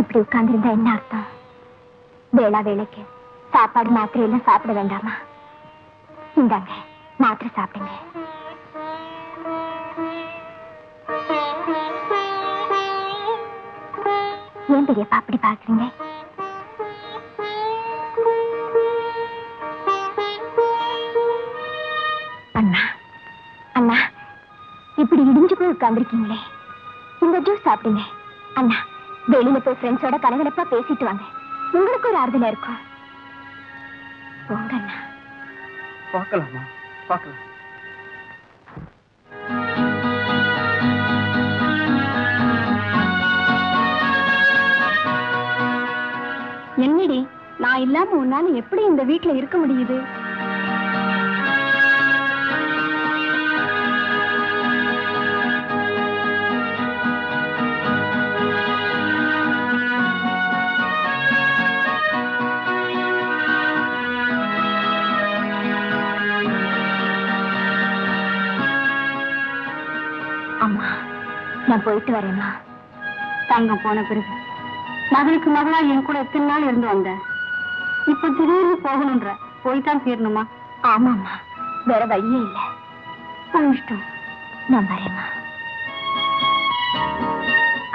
இப்படி உட்கார்ந்திருந்தா என்ன அர்த்தம்? வேளா வேலைக்கு சாப்பாடு மாத்திரை எல்லாம் சாப்பிட வேண்டாமா? இந்தாங்க, மாத்திரை சாப்பிடுங்க. ஏன் பெரியப்பா அப்படி பாக்குறீங்க? அண்ணா அண்ணா, இப்படி இடிஞ்சு போய் உட்கார்ந்துருக்கீங்களே, இந்த ஜூஸ் சாப்பிடுங்க. அண்ணா, வெளியில போய் ஃப்ரெண்ட்ஸோட கலகலப்பா பேசிட்டு வாங்க, உங்களுக்கு ஒரு ஆறுதலா இருக்கும். போங்க அண்ணா. பார்க்கலாமா? பார்க்கலாம். என்னடி, நான் இல்லாம உன்னால எப்படி இந்த வீட்டுல இருக்க முடியுது? அம்மா, நான் போயிட்டு வரேம்மா. தங்கம் போன பிறகு மகளுக்கு மகளா என் கூட எத்தனை நாள் இருந்து வந்த, இப்ப திடீர்னு போகணுன்ற, போய்தான் தீரணுமா? ஆமாம்மா, வேற வழியே இல்லை. உன் இஷ்டம். நான் வரேம்மா.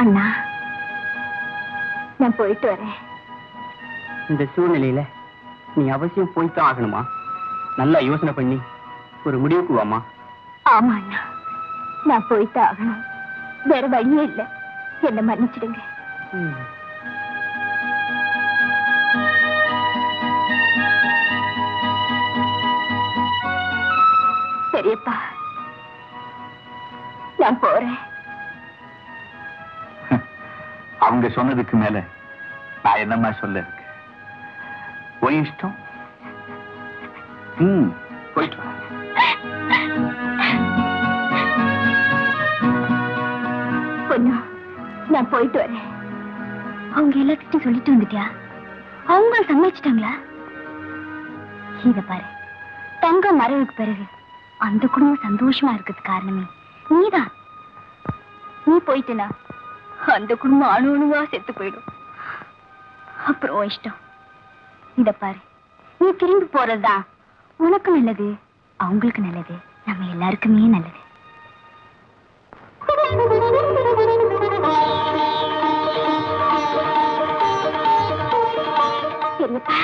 அண்ணா, நான் போயிட்டு வரேன். இந்த சூழ்நிலையில நீ அவசியம் போய்த்தான் ஆகணுமா? நல்லா யோசனை பண்ணி ஒரு முடிவுக்கு வாமா. ஆமா அண்ணா, நான் போய்த்தான் ஆகணும், வேற வழியே இல்லை. என்ன மன்னிச்சிடுங்க. பெரியப்பா, நான் போறேன். அவங்க சொன்னதுக்கு மேல நான் என்னமா சொல்ல இருக்கு? போய் இஷ்டம். போயிட்டு வா. பொண்ணு, நான் போயிட்டு வரேன். அவங்க எல்லாத்துக்கும் சொல்லிட்டு வந்துட்டியா? அவங்க சம்மதிச்சிட்டாங்களா? இத பாரு, தங்கம் மறைவுக்கு பிறகு அந்த குடும்பம் சந்தோஷமா இருக்கிறது காரணமே நீதான். நீ போயிட்டனா அந்த குடும்பம் அணு அணுவா செத்து போயிடும். அப்புறம் இஷ்டம். இத பாரு, நீ திரும்பி போறதுதான் உனக்கு நல்லது, அவங்களுக்கு நல்லது, நம்ம எல்லாருக்குமே நல்லது. பெரியப்பா,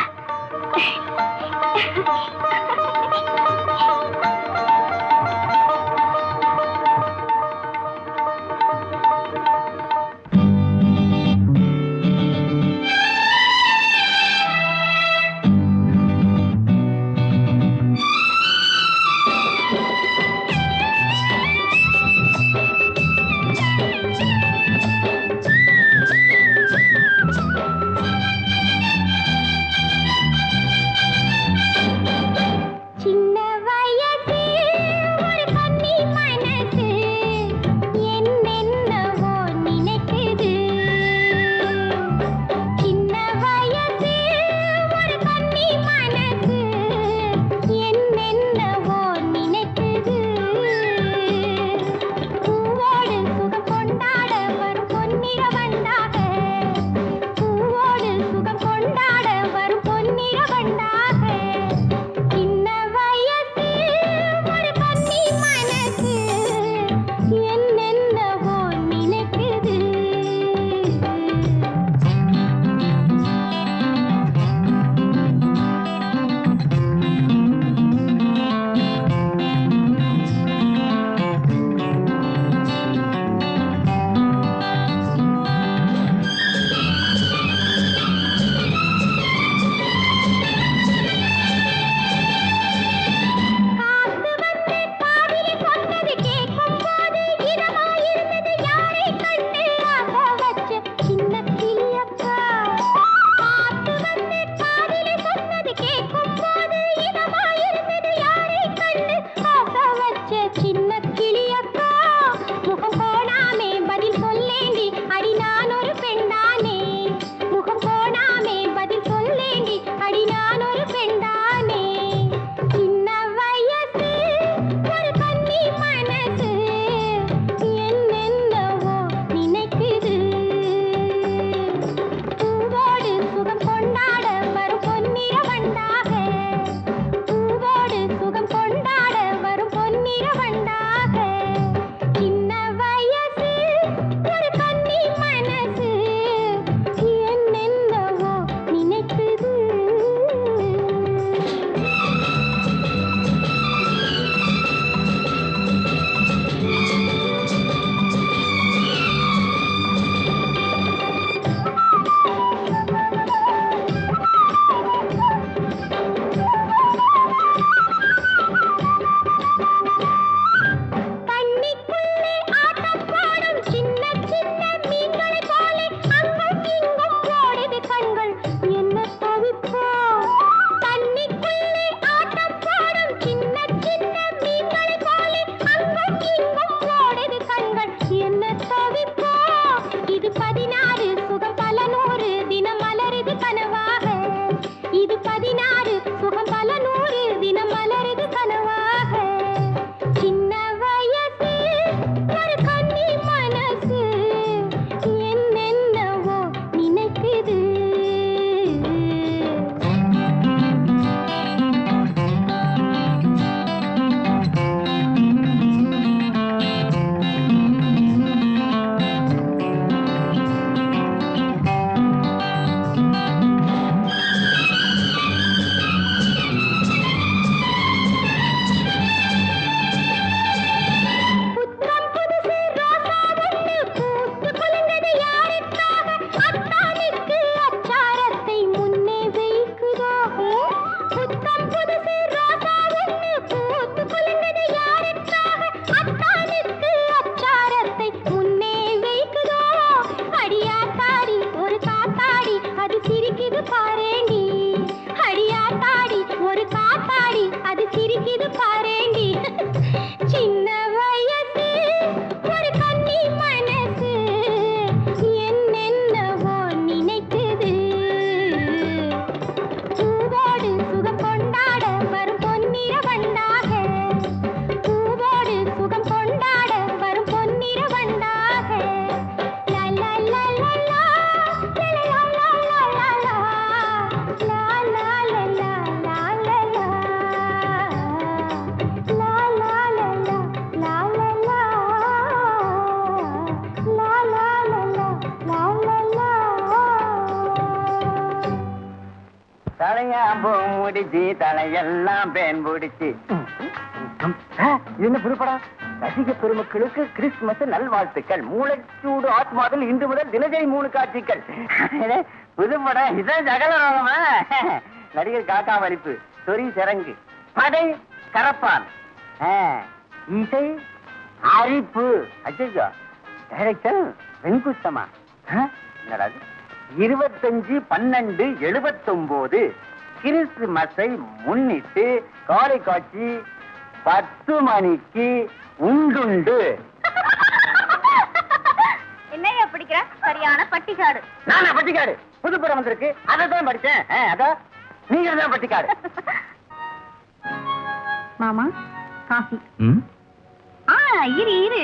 அடிச்சு தலையெல்லாம் பேன் பிடிச்சு. என்ன புதுப்படம்? ரசிக பெருமக்களுக்கு கிறிஸ்துமஸ் நல்வாழ்த்துக்கள். மூளைச்சூடு ஆத்மாவில் இன்று முதல் தினசரி 3 காட்சிகள். புதுப்படம் இதான் ஜகலரோகமா? நடிகர் காக்கா வலிப்பு, சொறி சிறங்கு, படை கரப்பான், இசை அரிப்பு. அச்சோ, டைரக்ஷன் வெண்குஷ்டமா? என்னடா 25/12/79 கிறிஸ்துமஸை முன்னிட்டு காலை காட்சி 10 மணிக்கு உண்டுண்டு. என்னையா பிடிக்கிற? சரியான பட்டிக்காடு. நானா பட்டிக்காடு? புதுப்படம் வந்திருக்கு, அதான் படிச்சேன். அதான் நீங்க தான் பட்டிக்காடு. மாமா காஃபி. இரு இரு.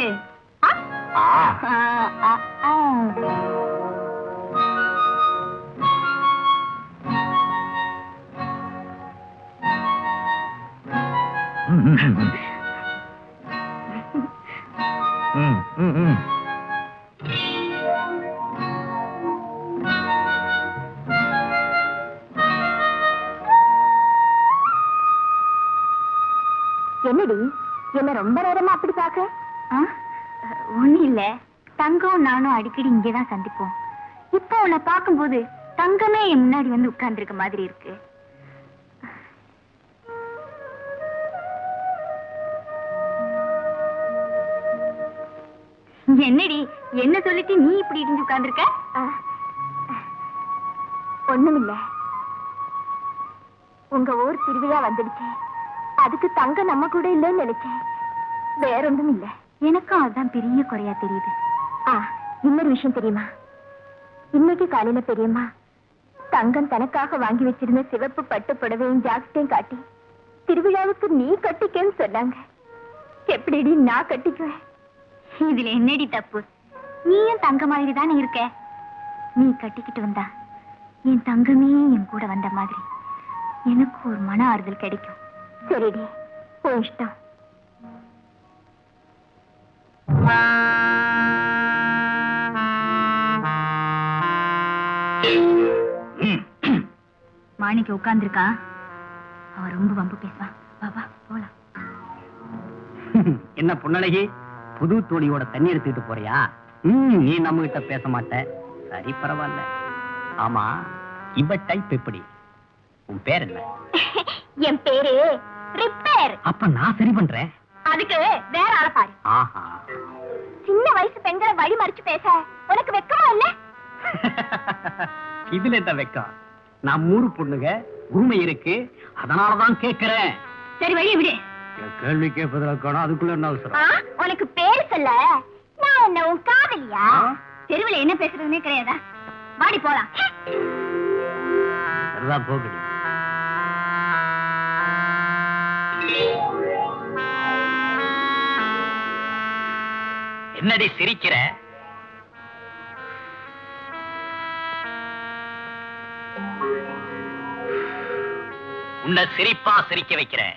என்னடி என்ன ரொம்ப நேரமா அப்படி பாக்க? ஒண்ணு இல்ல, தங்கம் நானும் அடிக்கடி இங்கதான் சந்திப்போம். இப்போ உன்னை பார்க்கும்போது தங்கமே என் முன்னாடி வந்து உட்கார்ந்து இருக்க மாதிரி இருக்கு. என்னடி என்ன சொல்லிட்டு நீ இப்படி இடிஞ்சு உட்கார்ந்துருக்க? ஒண்ணுமில்ல, உங்க ஊர் திருவிழா வந்துடுச்சு, அதுக்கு தங்க நம்ம கூட இல்லைன்னு நினைச்சேன். வேற ஒன்றும் இல்ல, எனக்கும் அதுதான் பெரிய குறையா தெரியுது. இன்னொரு விஷயம் தெரியுமா? இன்னைக்கு காலையில பெரியம்மா தங்கம் தனக்காக வாங்கி வச்சிருந்த சிவப்பு பட்டு புடவையும் ஜாக்கெட்டையும் காட்டி திருவிழாவுக்கு நீ கட்டிக்கன்னு சொன்னாங்க. எப்படிடி நான் கட்டிக்குவேன்? இதுல என்னடி தப்பு? நீயும் தங்க மாதிரி தானே இருக்க. நீ கட்டிக்கிட்டு வந்தா என் தங்கமே என் கூட வந்த மாதிரி எனக்கு ஒரு மன ஆறுதல் கிடைக்கும். சரிடி, உன் இஷ்டம். மாணிக்க உட்கார்ந்துருக்கா, அவ ரொம்ப வம்பு பேசுவா. பாபா போலாம். என்ன பொண்ணழகி, புது தோழியோட தண்ணி எடுத்துக்கிட்டு போறியா? நீ நம்ம கிட்ட பேச மாட்ட, சரி பரவாயில்ல. ஆமா, இவ டைப் எப்படி? உன் பேர் என்ன? என் பேரு ரிப்பேர். அப்ப நான் சரி பண்றேன். அதுக்கு வேற ஆள பாரு. ஆஹா, சின்ன வயசு பெண்களை வழி மறிச்சு பேச உனக்கு வெக்கமா இல்ல? இதுல என்ன வெக்கம்? நான் ஊரு பொண்ணுங்க, உரிமை இருக்கு, அதனாலதான் கேட்கிறேன். சரி வழிய விடு. கேள்வி கேட்பதற்கான அதுக்குள்ள என்ன அவசரம்? உனக்கு பேரு சொல்ல நான் என்ன உன் காதலியா? தெருவுல என்ன பேசுறதுன்னே கிடையாதா? வாடி போலாம். எல்லாம் போகடி. என்னடி சிரிக்கிற? உன்னை சிரிப்பா சிரிக்க வைக்கிறேன்.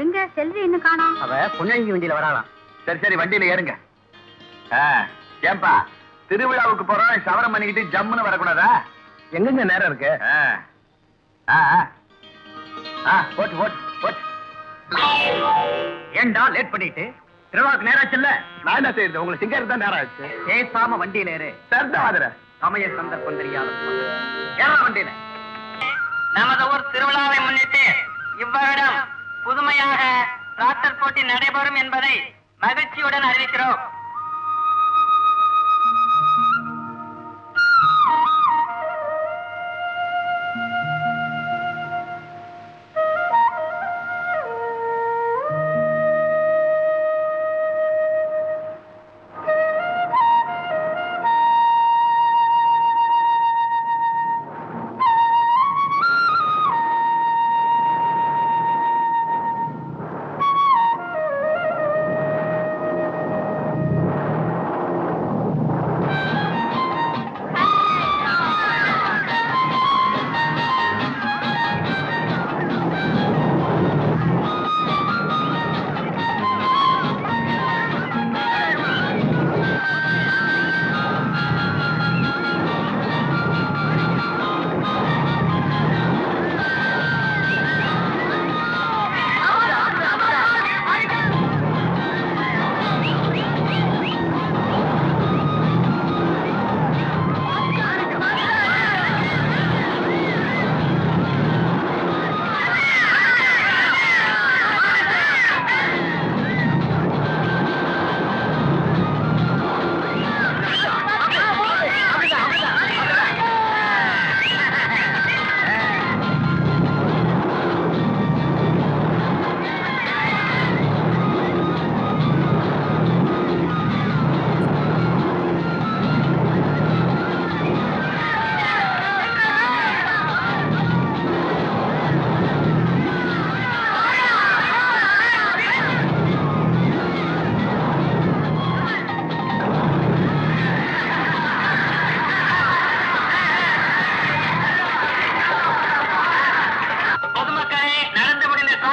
எங்க செல்வி இன்னும் காணோம்? அவ பொன்னழகி வண்டியில வராளாம். சரி சரி, வண்டியில ஏறுங்க. ஏன்பா, திருவிழாவுக்கு போறோம், சவரம் பண்ணிக்கிட்டு ஜம்முன்னு வரக்கூடாதா? எங்கெங்க நேரம் இருக்கு? போட்டு போட்டு போட்டு. ஏண்டா லேட் பண்ணிட்டு? திருவிழாவுக்கு நேரம் ஆச்சுல்ல? நான் என்ன செய்யுது, உங்களுக்கு சிங்கருக்கு தான் நேரம் ஆச்சு. பேசாம வண்டியில ஏறு. சரிதான், சமய சந்தர்ப்பம் தெரியாத ஏறா வண்டியில. நமது ஊர் திருவிழாவை முன்னிட்டு இவ்வருடம் புதுமையாக டிராக்டர் போட்டி நடைபெறும் என்பதை மகிழ்ச்சியுடன் அறிவிக்கிறோம்.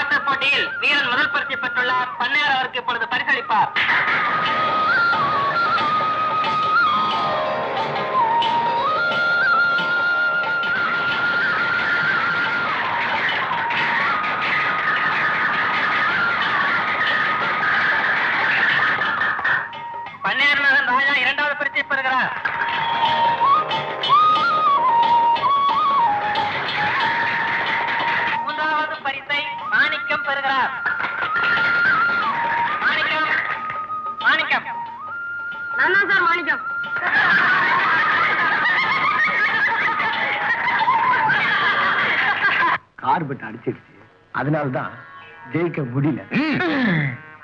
ஓட்டப் போட்டியில் வீரன் முதல் பரிசு பெற்றுள்ள பண்ணையார் அவருக்கு இப்பொழுது பரிசளிப்பார். பண்ணையார் மகன் ராஜா இரண்டாவது பரிசை பெறுகிறார். மூன்றாவது பரிசை மாணிக்கம் பெறுகிறார். மாணிக்கம் மாணிக்கம் நான் தான் சார் மாணிக்கம். கார்பெட் அடிச்சிருச்சு, அதனாலதான் ஜெயிக்க முடியல.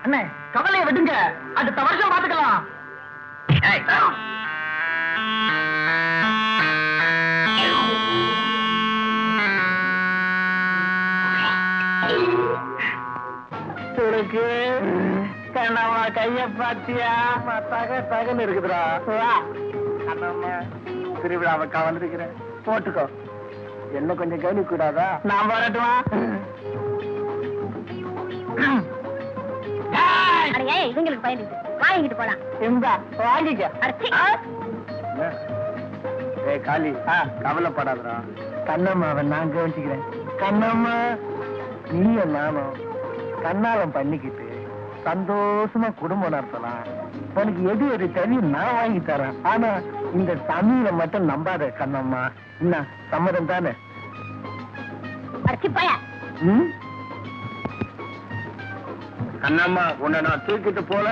அண்ணே கவலையை விடுங்க, அடுத்த வருஷம் பாத்துக்கலாம். உனக்கு கண்ணம்மா கைய பாத்தியா? தகன்னு இருக்குதுடா. கண்ணம்மா திருவிழாவை கவனிக்கிறேன், போட்டுக்கோ. என்ன கொஞ்சம் கவனிக்க கூடாதா? நான் வரட்டுமா? இவங்களுக்கு பயந்து வாங்கிட்டு போலாம். வாங்கிக்க. காளி, கவலைப்படாதா. கண்ணம்மாவை நான் கவனிச்சுக்கிறேன். கண்ணம்மா நீயும் நானும் கண்ணாலம் பண்ணிக்கிட்டு சந்தோஷமா குடும்பம் நடத்தலாம். உனக்கு எது எது தெரியும் நான் வாங்கி தரேன். ஆனா இந்த சமையலை மட்டும் நம்பாத கண்ணம்மா. என்ன சம்மதம் தானே? கண்ணம்மா உன்னை நான் தூக்கிட்டு போல.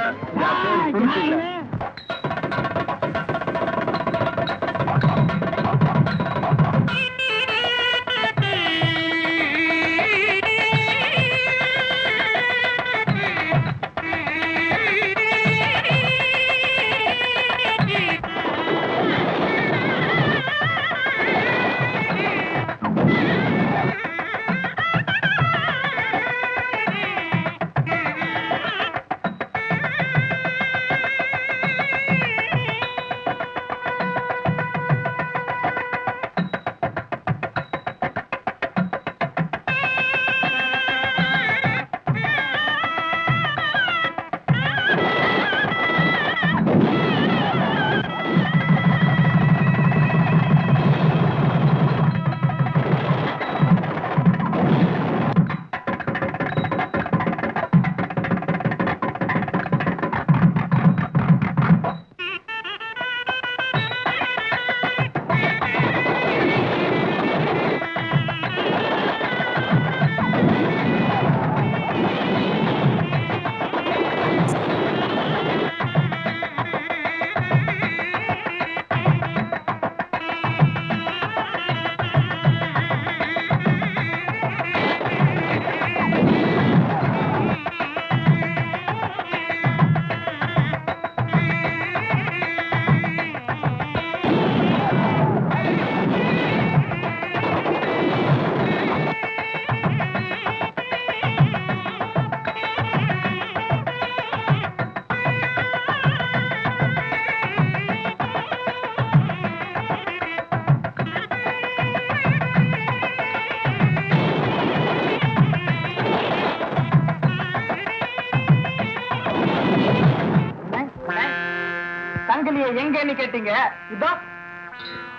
எங்கன்னு கேட்டீங்க. இதோ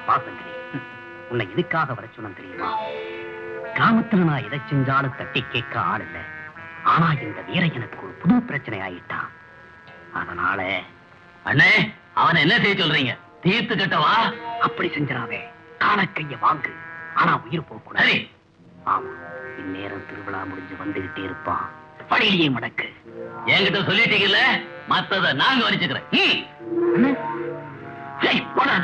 வாசங்கரி, உன்னை எதுக்காக வர சொன்ன தெரியுமா? கிராமத்துல நான் எதை செஞ்சாலும் தட்டி கேட்க ஆள் இல்ல. ஆனா இந்த வீர எனக்கு ஒரு புது பிரச்சனை ஆயிட்டான். அதனால அண்ணே அவனை என்ன செய்ய சொல்றீங்க? தீர்த்து கட்டவா? அப்படி செஞ்சிடாவே. காலக்கைய வாங்கு, ஆனா உயிர் போக்கூடாது. ஆமா, இந்நேரம் திருவிழா முடிஞ்சு வந்துகிட்டே இருப்பான். வழியிலேயே மடக்கு. என்கிட்ட சொல்லிட்டீங்கல்ல, மத்தத நாங்க வச்சுக்கிறேன். போடா.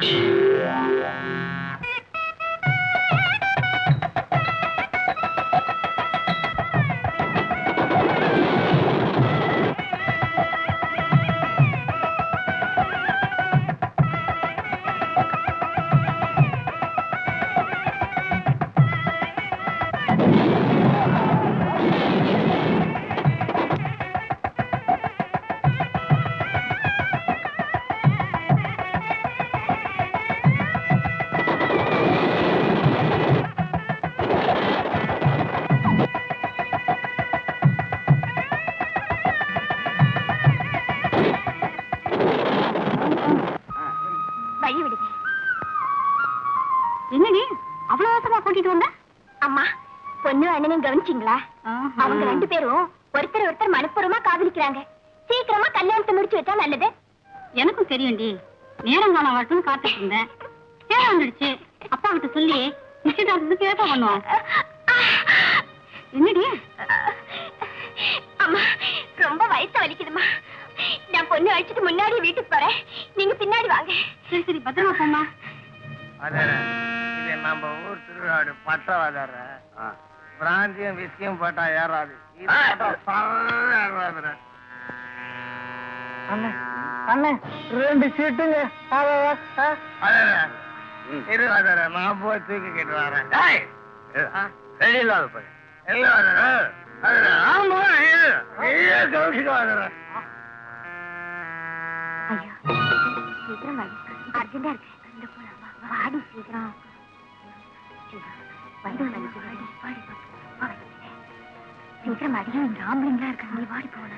அண்ணனையும் கவனிச்சிங்களா? அவங்க 2 பேரும் ஒருத்தர் மனப்பூர்வமா காதலிக்கிறாங்க. சீக்கிரமா கல்யாணத்தை முடிச்சு வச்சா நல்லது. எனக்கும் தெரியும்டி. நேரங்காலம் வரட்டும் காத்துட்டு இருந்தேன். நேரம் வந்துடுச்சு. அப்பா கிட்ட சொல்லி நிச்சயதார்த்தத்துக்கு ஏற்பாடு பண்ணுவோம். என்னடி? அம்மா ரொம்ப வயசு வலிக்குதுமா. நான் பொண்ணு அழைச்சிட்டு முன்னாடி வீட்டுக்கு போறேன். நீங்க பின்னாடி வாங்க. சரி சரி பத்திரமா போமா. இது நம்ம ஊர் திருவிழாடு பட்டவாதார பிராந்தியம் விஸ்கியும் போட்டா ஏறாது. அண்ணே 2 சீட்டுங்க. இருவாதார நான் போய் தூக்கிக்கிட்டு வரேன். வெளியில்லாத போய் கவனிச்சுட்டு வாங்க. ஐயோ சீக்கிரம் அர்ஜென்டா இருக்கு. வாடி சீக்கிரம். சீக்கிரம் அடியா இங்க ஆம்பளைங்களா இருக்காங்க. நீ வாடி போன.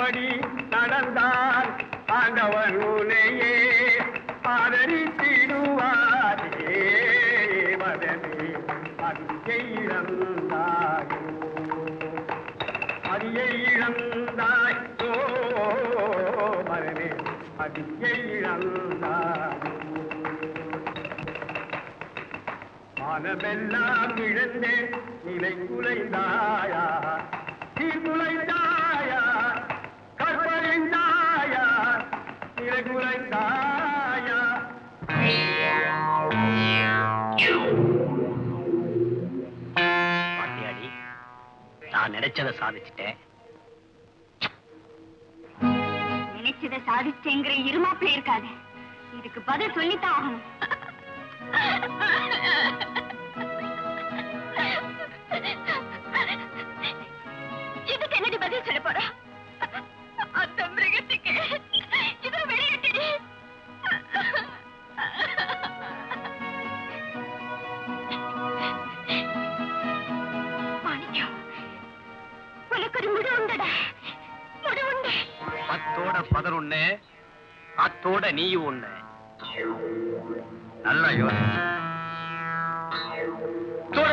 அப்படி நடந்தால் ஆண்டவன் உன்னையே ஆதரித்திடுவாரே மதமே அதியை இழந்தாயோ அதியை இழந்தாயோ மதமே அதியை இழந்தாயோ மானமெல்லாம் இழந்தேன் நிலை குலைந்தாயா சீர்குலைந்தாயா கற்பழிந்தாயா நிலை குலைந்தாயா பாட்டியாடி நான் நினைச்சதை சாதிச்சுட்டேன். நினைச்சதை சாதிச்சேங்கிற இருமாப்பில இருக்காது. இதுக்கு பதில் சொல்லித்தான் ஆகணும். இதுக்கு என்னடி பதில் சொல்ல போற? அந்த மிருகத்துக்கு இது வெளியிட்டு மாணிக்கம், உனக்கு ஒரு முடி உண்டடா, முடி உண்டு. 10ஓட 11 அத்தோட நீயும் ஒண்ணு. நல்லா யோசித்தோட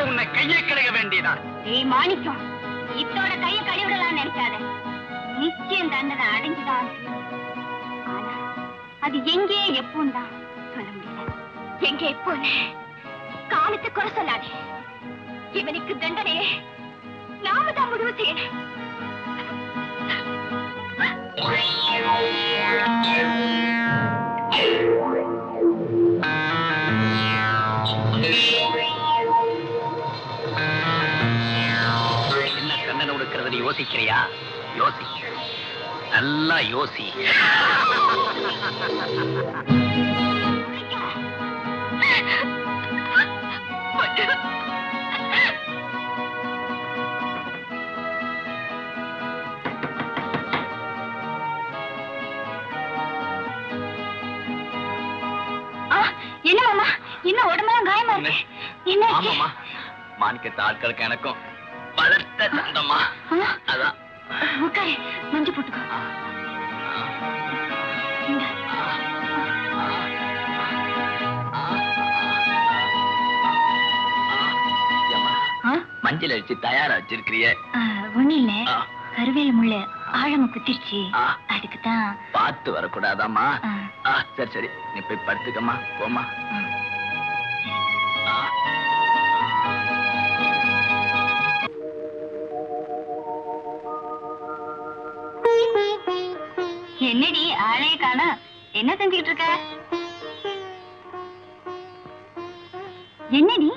உன்னை கையை கழுக வேண்டியதான். ஏய் மாணிக்கம், இத்தோட கையை கழுவிடலாம் நினைக்காத. நிச்சயம் தண்டனை அடைஞ்சுதான். ஆனா அது எங்கே எப்போன்னு தான் சொல்ல முடியல. எங்கே எப்போன்னு காலத்தை குறை சொல்லாதே. இவனுக்கு தண்டனையே நாம தான் முடிவு செய்யணும். என்ன தண்டனை கொடுக்கிறது நீ யோசிக்கிறியா? யோசி, நல்லா யோசி. என்ன மாமா, இன்னும் உடம்பெல்லாம் காயமா இருக்கு. என்ன ஆமாமா, மாணிக்கத்த ஆட்களுக்கு எனக்கும் வளர்த்த சந்தமா. அதான் உட்காரு, மஞ்சள் போட்டுக்கோ. இந்தா. மஞ்சள் அடிச்சு தயாரா வச்சிருக்கிறிய? ஒண்ணு இல்ல, கருவேல முள்ள ஆழமா குத்திருச்சு. ஆ. அதுக்குதான். பார்த்து வரக்கூடாதாமா? சரி சரி, நீ போய் படுத்துக்கம்மா, போமா. என்னடி ஆளைய காண, என்ன செஞ்சுக்கிட்டு இருக்க? என்னடி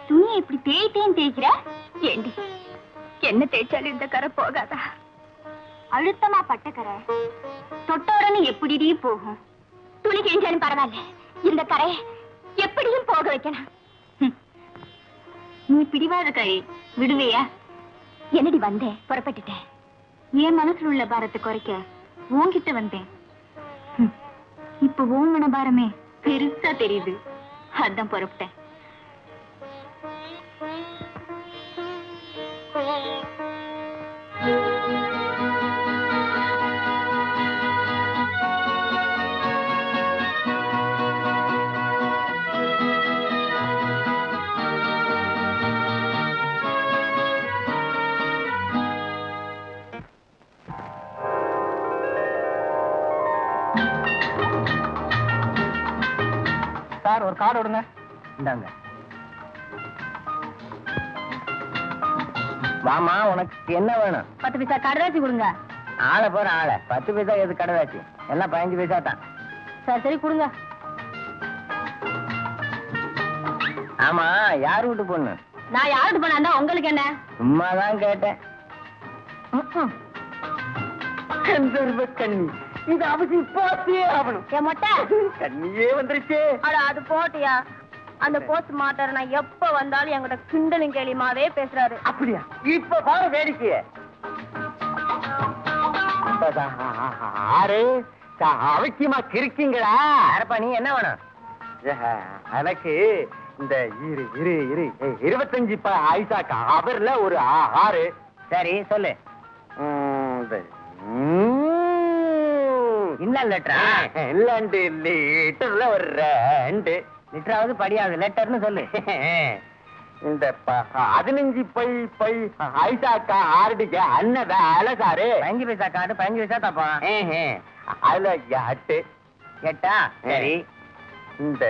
துணியை இப்படி தேய்த்தேன்னு தேய்க்கிற? ஏண்டி என்ன தேய்ச்சாலும் இந்த கரை போகாதா? அழுத்தமா பட்ட கரை தொட்டோடனே எப்படிடி போகும்? துணி தேய்ச்சாலும் பரவாயில்ல, இந்த கரையை எப்படியும் போக வைக்கணும். நீ பிடிவாத கை விடுவியா? என்னடி வந்தேன், புறப்பட்டுட்டேன். என் மனசுல உள்ள பாரத்தை குறைக்க உன்கிட்ட வந்தேன். இப்ப உன் மனபாரமே பெருசா தெரியுது, அதான் புறப்பட்டேன். சார், ஒரு கார்டு விடுங்க. இந்தாங்க. வாமா, உனக்கு என்ன வேணும்? 10 பைசா கடதாச்சி கொடுங்க. ஆளை போற ஆளை 10 பைசா எது கடதாச்சு? எல்லாம் 15 பைசா தான். சரி சரி கொடுங்க. ஆமா, யார் வீட்டு பொண்ணு? நான் யாருக்கு போனா உங்களுக்கு என்ன? சும்மாதான் கேட்டேன். கண்ணி, இது அவசியம் பார்த்தே ஆகணும். என் மொட்டை கண்ணியே வந்துருச்சு. அட அது போட்டியா? அந்த போஸ்ட் மாட்டாரு நான் எப்ப வந்தாலும் என்கிட்ட கிண்டலும் கேலியுமாவே பேசுறாரு. அப்படியா? இப்ப பாரு வேடிக்கைய. ஆறு அவசியமா கிருக்கீங்களா? அரப்பா, நீ என்ன வேணும்? எனக்கு இந்த 25 பைசா கவர்ல ஒரு 6. சரி சொல்லு. இன்னும் லெட்டரா? இல்லண்டு லிட்டர்ல ஒரு 2 லிட்டராவது படியாது, லெட்டர்னு சொல்லு. இந்த 15 பை ஐசாக்கா ஆரடிக்க அண்ணன் அழகாரு 5 பைசா கார்டு 15 பைசா தப்பா? அதுல 8 8ஆ? சரி. இந்த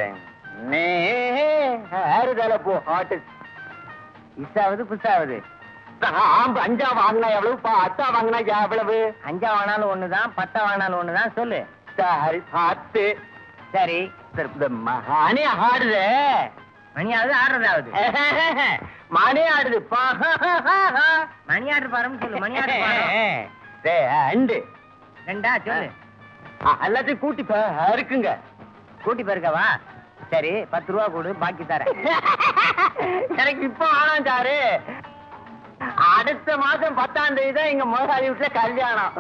நேருதல போ ஹாட்டு இசாவது புதுசாவது? 5 வாங்கினா எவ்வளவு 10 வாங்கினா எவ்வளவு? 5 வாங்கினாலும் ஒண்ணுதான், 10 வாங்கினாலும் ஒண்ணுதான், சொல்லு. சரி 10. சரி. இந்த மணி ஆடுது, மணியாவது ஆடுறதாவது? மணி ஆடுது மணி ஆர்டர் பாருன்னு சொல்லு. மணி ஆர்டர் பாரு. 2 2ஆ? சொல்லு. எல்லாத்தையும் கூட்டி இருக்குங்க. கூட்டி பெருக்கவா? சரி 10 ரூபா கொடு, பாக்கி தரேன். எனக்கு இப்ப ஆனாம் சாரு, அடுத்த மாசம் 10ஆம் தேதி தான் எங்க முதலாளி வீட்டுல கல்யாணம்.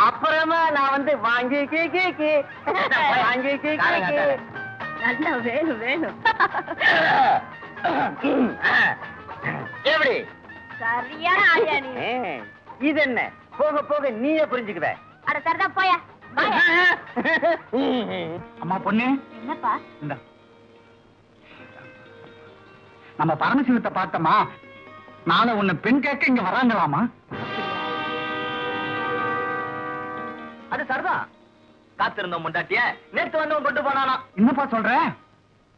அப்புறமா நான் வந்து வாங்கி வாங்கி நல்லா வேணும் வேணும். எப்படி சரியான ஆளியா நீ. இது என்ன போக போக நீயே புரிஞ்சுக்குற. அட சரிதான் போயா. அம்மா பொண்ணு, என்னப்பா? இந்த நம்ம பரமசிவத்தை பார்த்தோமா, நாளை உன்னை பெண் கேட்க இங்க வராங்களாமா? அது சரிதான். காத்திருந்தோம் முண்டாட்டிய நேத்து வந்தவன் கொண்டு போனானா. என்னப்பா சொல்ற?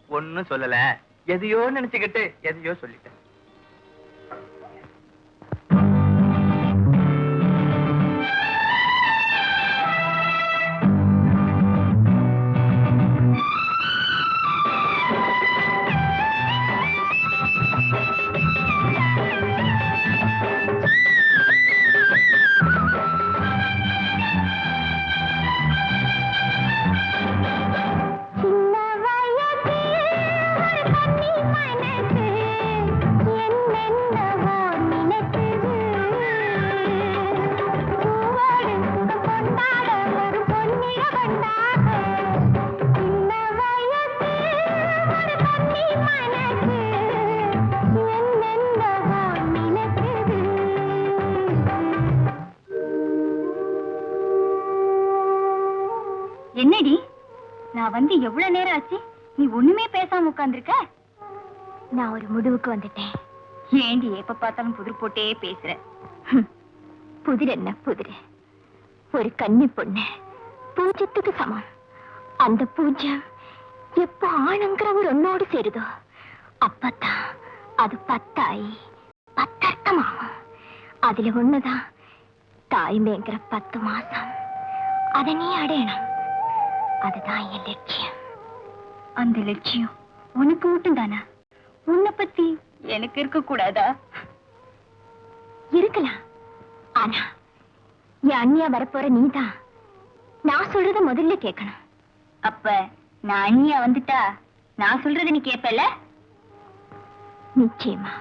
ஒன்னும் சொல்லல, எதையோ நினைச்சுக்கிட்டு எதையோ சொல்லிட்டேன். என்னடி, நான் வந்து எவ்வளவு நேரம் ஆச்சு, நீ ஒண்ணுமே பேசாம உட்கார்ந்திருக்க? நான் ஒரு முடிவுக்கு வந்துட்டேன். ஏண்டி எப்ப பார்த்தாலும் புதிர் போட்டே பேசுற? புதிர் என்ன புதிர்? ஒரு கன்னி பொண்ணு பூஜ்யத்துக்கு சமம். அந்த பூஜ்யம் எப்ப ஆணுங்கிற ஒரு ஒன்னோடு சேருதோ அப்பத்தான் அது 10 ஆயி 10 அர்த்தமாகும். அதுல ஒண்ணுதான் தாய்மைங்கிற 10 மாசம். அதை நீ அடையணும். அதுதான் என் லட்சியம். அந்த லட்சியம் உனக்கு மட்டும் தானா? உன்னை பத்தி எனக்கு இருக்க கூடாதா? இருக்கலாம். ஆனா என் அண்ணியா வரப்போற நீதான் நான் சொல்றத முதல்ல கேட்கணும். அப்ப நான் அண்ணியா வந்துட்டா நான் சொல்றத நீ கேட்பல? நிச்சயமா.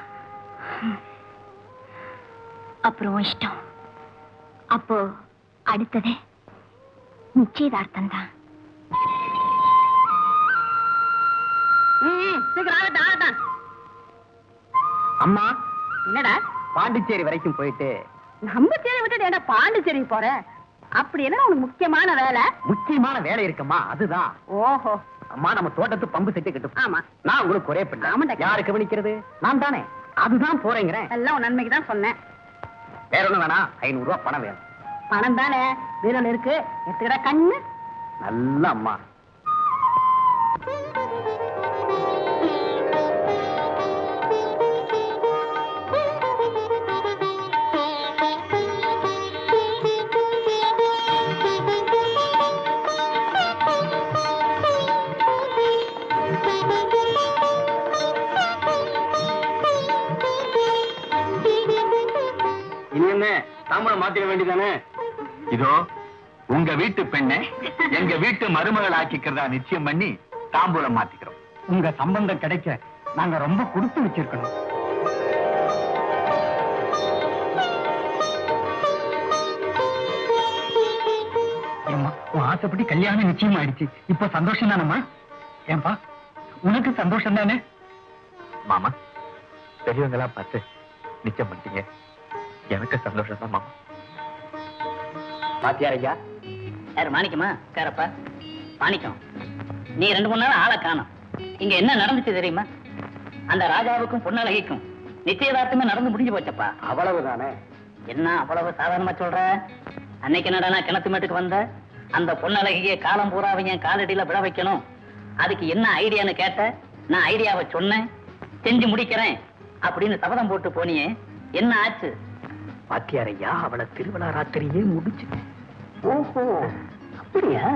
அப்புறம் இஷ்டம். அப்போ அடுத்தது நிச்சயதார்த்தம் தான். அம்மா என்னடா பாண்டிச்சேரி வரைக்கும் போயிட்டு நம்ம சேரி விட்டுட்டு என்ன பாண்டிச்சேரி போற? அப்படி என்ன உனக்கு முக்கியமான வேலை? முக்கியமான வேலை இருக்குமா, அதுதான். ஓஹோ. அம்மா நம்ம தோட்டத்து பம்பு செட்டு கட்டும். ஆமா. நான் உங்களுக்கு ஒரே பண்ண ஆமாண்டா. யாரு கவனிக்கிறது? நான் தானே. அதுதான் போறேங்கிறேன். எல்லாம் உன் நன்மைக்கு தான் சொன்னேன். வேற ஒண்ணும் வேணாம், 500 ரூபாய் பணம் வேணும். பணம் தானே வீரல் இருக்கு, எடுத்துக்கிற கண்ணு. நல்ல அம்மா. இனி என்ன தாம்பரம் மாத்திக்க வேண்டியதானே? இதோ உங்க வீட்டு பெண்ணை எங்க வீட்டு மருமகள் ஆக்கிக்கிறதா நிச்சயம் பண்ணி தாம்பூலம் மாத்திக்கிறோம். உங்க சம்பந்தம் கிடைக்க நாங்க ரொம்ப கொடுத்து வச்சிருக்கணும். ஏம்மா, உன் ஆசைப்படி கல்யாணம் நிச்சயம் ஆயிடுச்சு. இப்ப சந்தோஷம் தானம்மா? ஏன்பா, உனக்கு சந்தோஷம் தானே? மாமா, பெரியவங்களா பார்த்து நிச்சயம் பண்ணிட்டீங்க. எனக்கு சந்தோஷம் தான் மாமா. பாத்தியார் ஐயா, யாரு மாணிக்கமா? கேரப்பா மாணிக்கம், நீ 2-3 நாள் ஆளை காணோம். இங்க என்ன நடந்துச்சு தெரியுமா? அந்த ராஜாவுக்கும் பொன்னழகிக்கும் நிச்சயதார்த்தமே நடந்து முடிஞ்சு போச்சப்பா. அவ்வளவுதானே? என்ன அவ்வளவு சாதாரணமா சொல்ற? அன்னைக்கு நடனா கிணத்து மேட்டுக்கு வந்த அந்த பொன்னழகிய காலம் பூராவை என் காலடியில விழ வைக்கணும். அதுக்கு என்ன ஐடியான்னு கேட்ட, நான் ஐடியாவை சொன்னேன், செஞ்சு முடிக்கிறேன் அப்படின்னு சபதம் போட்டு போனியே, என்ன ஆச்சு? வாத்தியார் ஐயா, அவளை திருவிழா ராத்திரியே முடிச்சு. ஓஹோ, அப்படியா?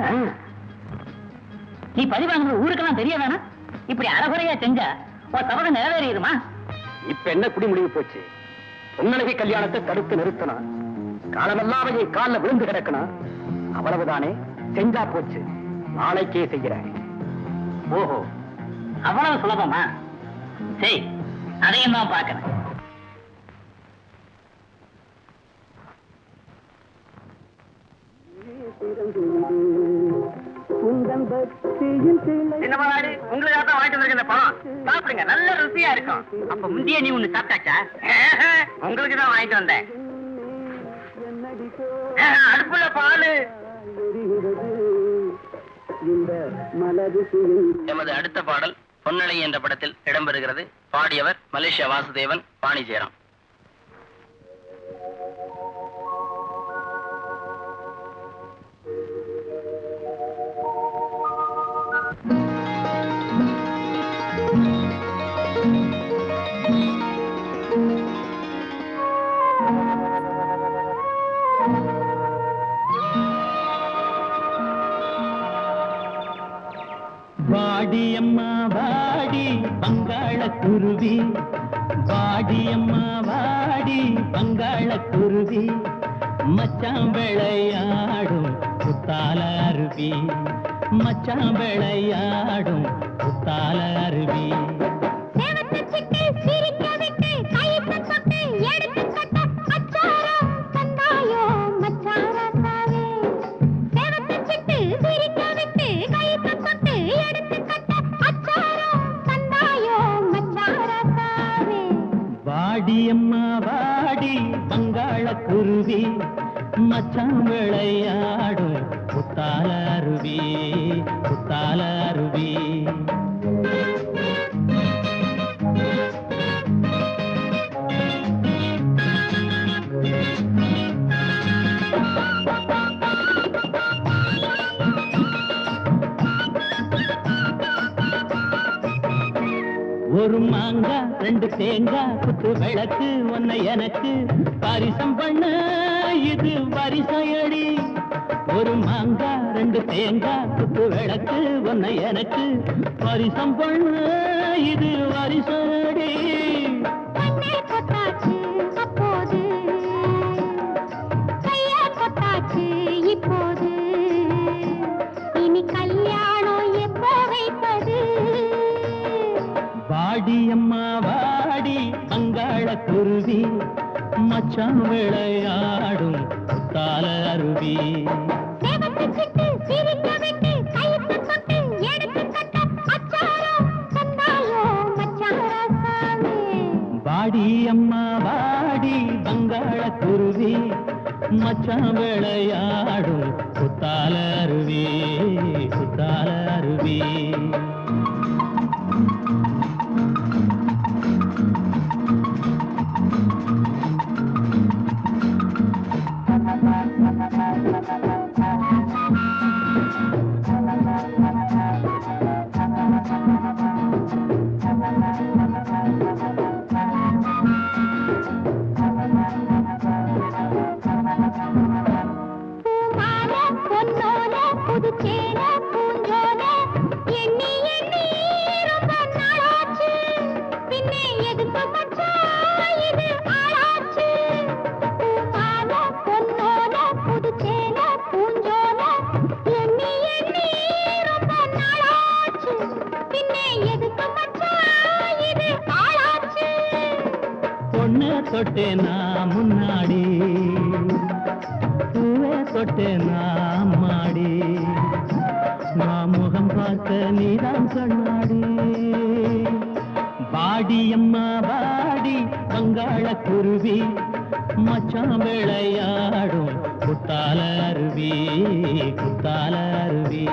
நீ பதிவாங்க ஊருக்கெல்லாம் தெரிய வேணாம். இப்படி அறகுறையா செஞ்சா உன் சபதம் நிறைவேறிடுமா? இப்ப என்ன குடி முடிவு போச்சு? பொன்னழகி கல்யாணத்தை தடுத்து நிறுத்தணும். காலமெல்லாம் அவன் காலில் விழுந்து கிடக்கணும். அவ்வளவுதானே? செஞ்சா போச்சு. நாளைக்கே செய்கிறேன். ஓஹோ, அவ்வளவு சுலபமா? சரி, அதையும் தான் பார்க்கிறேன். உங்களுக்காக தான் வாங்கிட்டு வந்திருக்க பழம். சாப்பிடுங்க, நல்ல ருசியா இருக்கும். அப்ப முந்தைய நீ ஒண்ணு சாப்பிட்டாச்சா? உங்களுக்கு தான் வாங்கிட்டு வந்தேன். அடுப்புல பாலு. எமது அடுத்த பாடல் பொன்னழகி என்ற படத்தில் இடம்பெறுகிறது. பாடியவர் மலேசியா வாசுதேவன், பாணி ஜெயராம். வாடியம்மா வாடி பங்காள குருவி, வாடியம்மா வாடி பங்காள குருவி, மச்சான் விளையாடும் புத்தால அருவி, மச்சான் விளையாடும் புத்தால அருவி. வாடியம்மா வாடி பங்காள குருவி, மச்சான் விளையாடும் புத்தால அருவி, புத்தால அருவி. ஒரு மாங்கா 2 தேங்காய் குத்து விளக்கு ஒன்னை எனக்கு பரிசம் பண்ண, இது வரிசையடி. ஒரு மாங்கா 2 தேங்காய் குத்து விளக்கு ஒன்னை எனக்கு பரிசம் பண்ண, இது வரிசையடி. இப்போது இனி கல்யாணம் எப்போ வைப்பது? வாடியம்மா வாடி பங்காள குருவி, மச்சான் விளையாடும் புத்தால அருவி. வாடியம்மா வாடி பங்காள குருவி, மச்சான் விளையாடும் புத்தால அருவி, புத்தால அருவி. தொட்டேனா முன்னாடி, பூவே தொட்டேனா மாடி, நான் முகம் பார்த்த நீதான் கண்ணாடி. வாடியம்மா வாடி பங்காள குருவி, மச்சான் விளையாடும் குத்தால அருவி குத்தால அருவி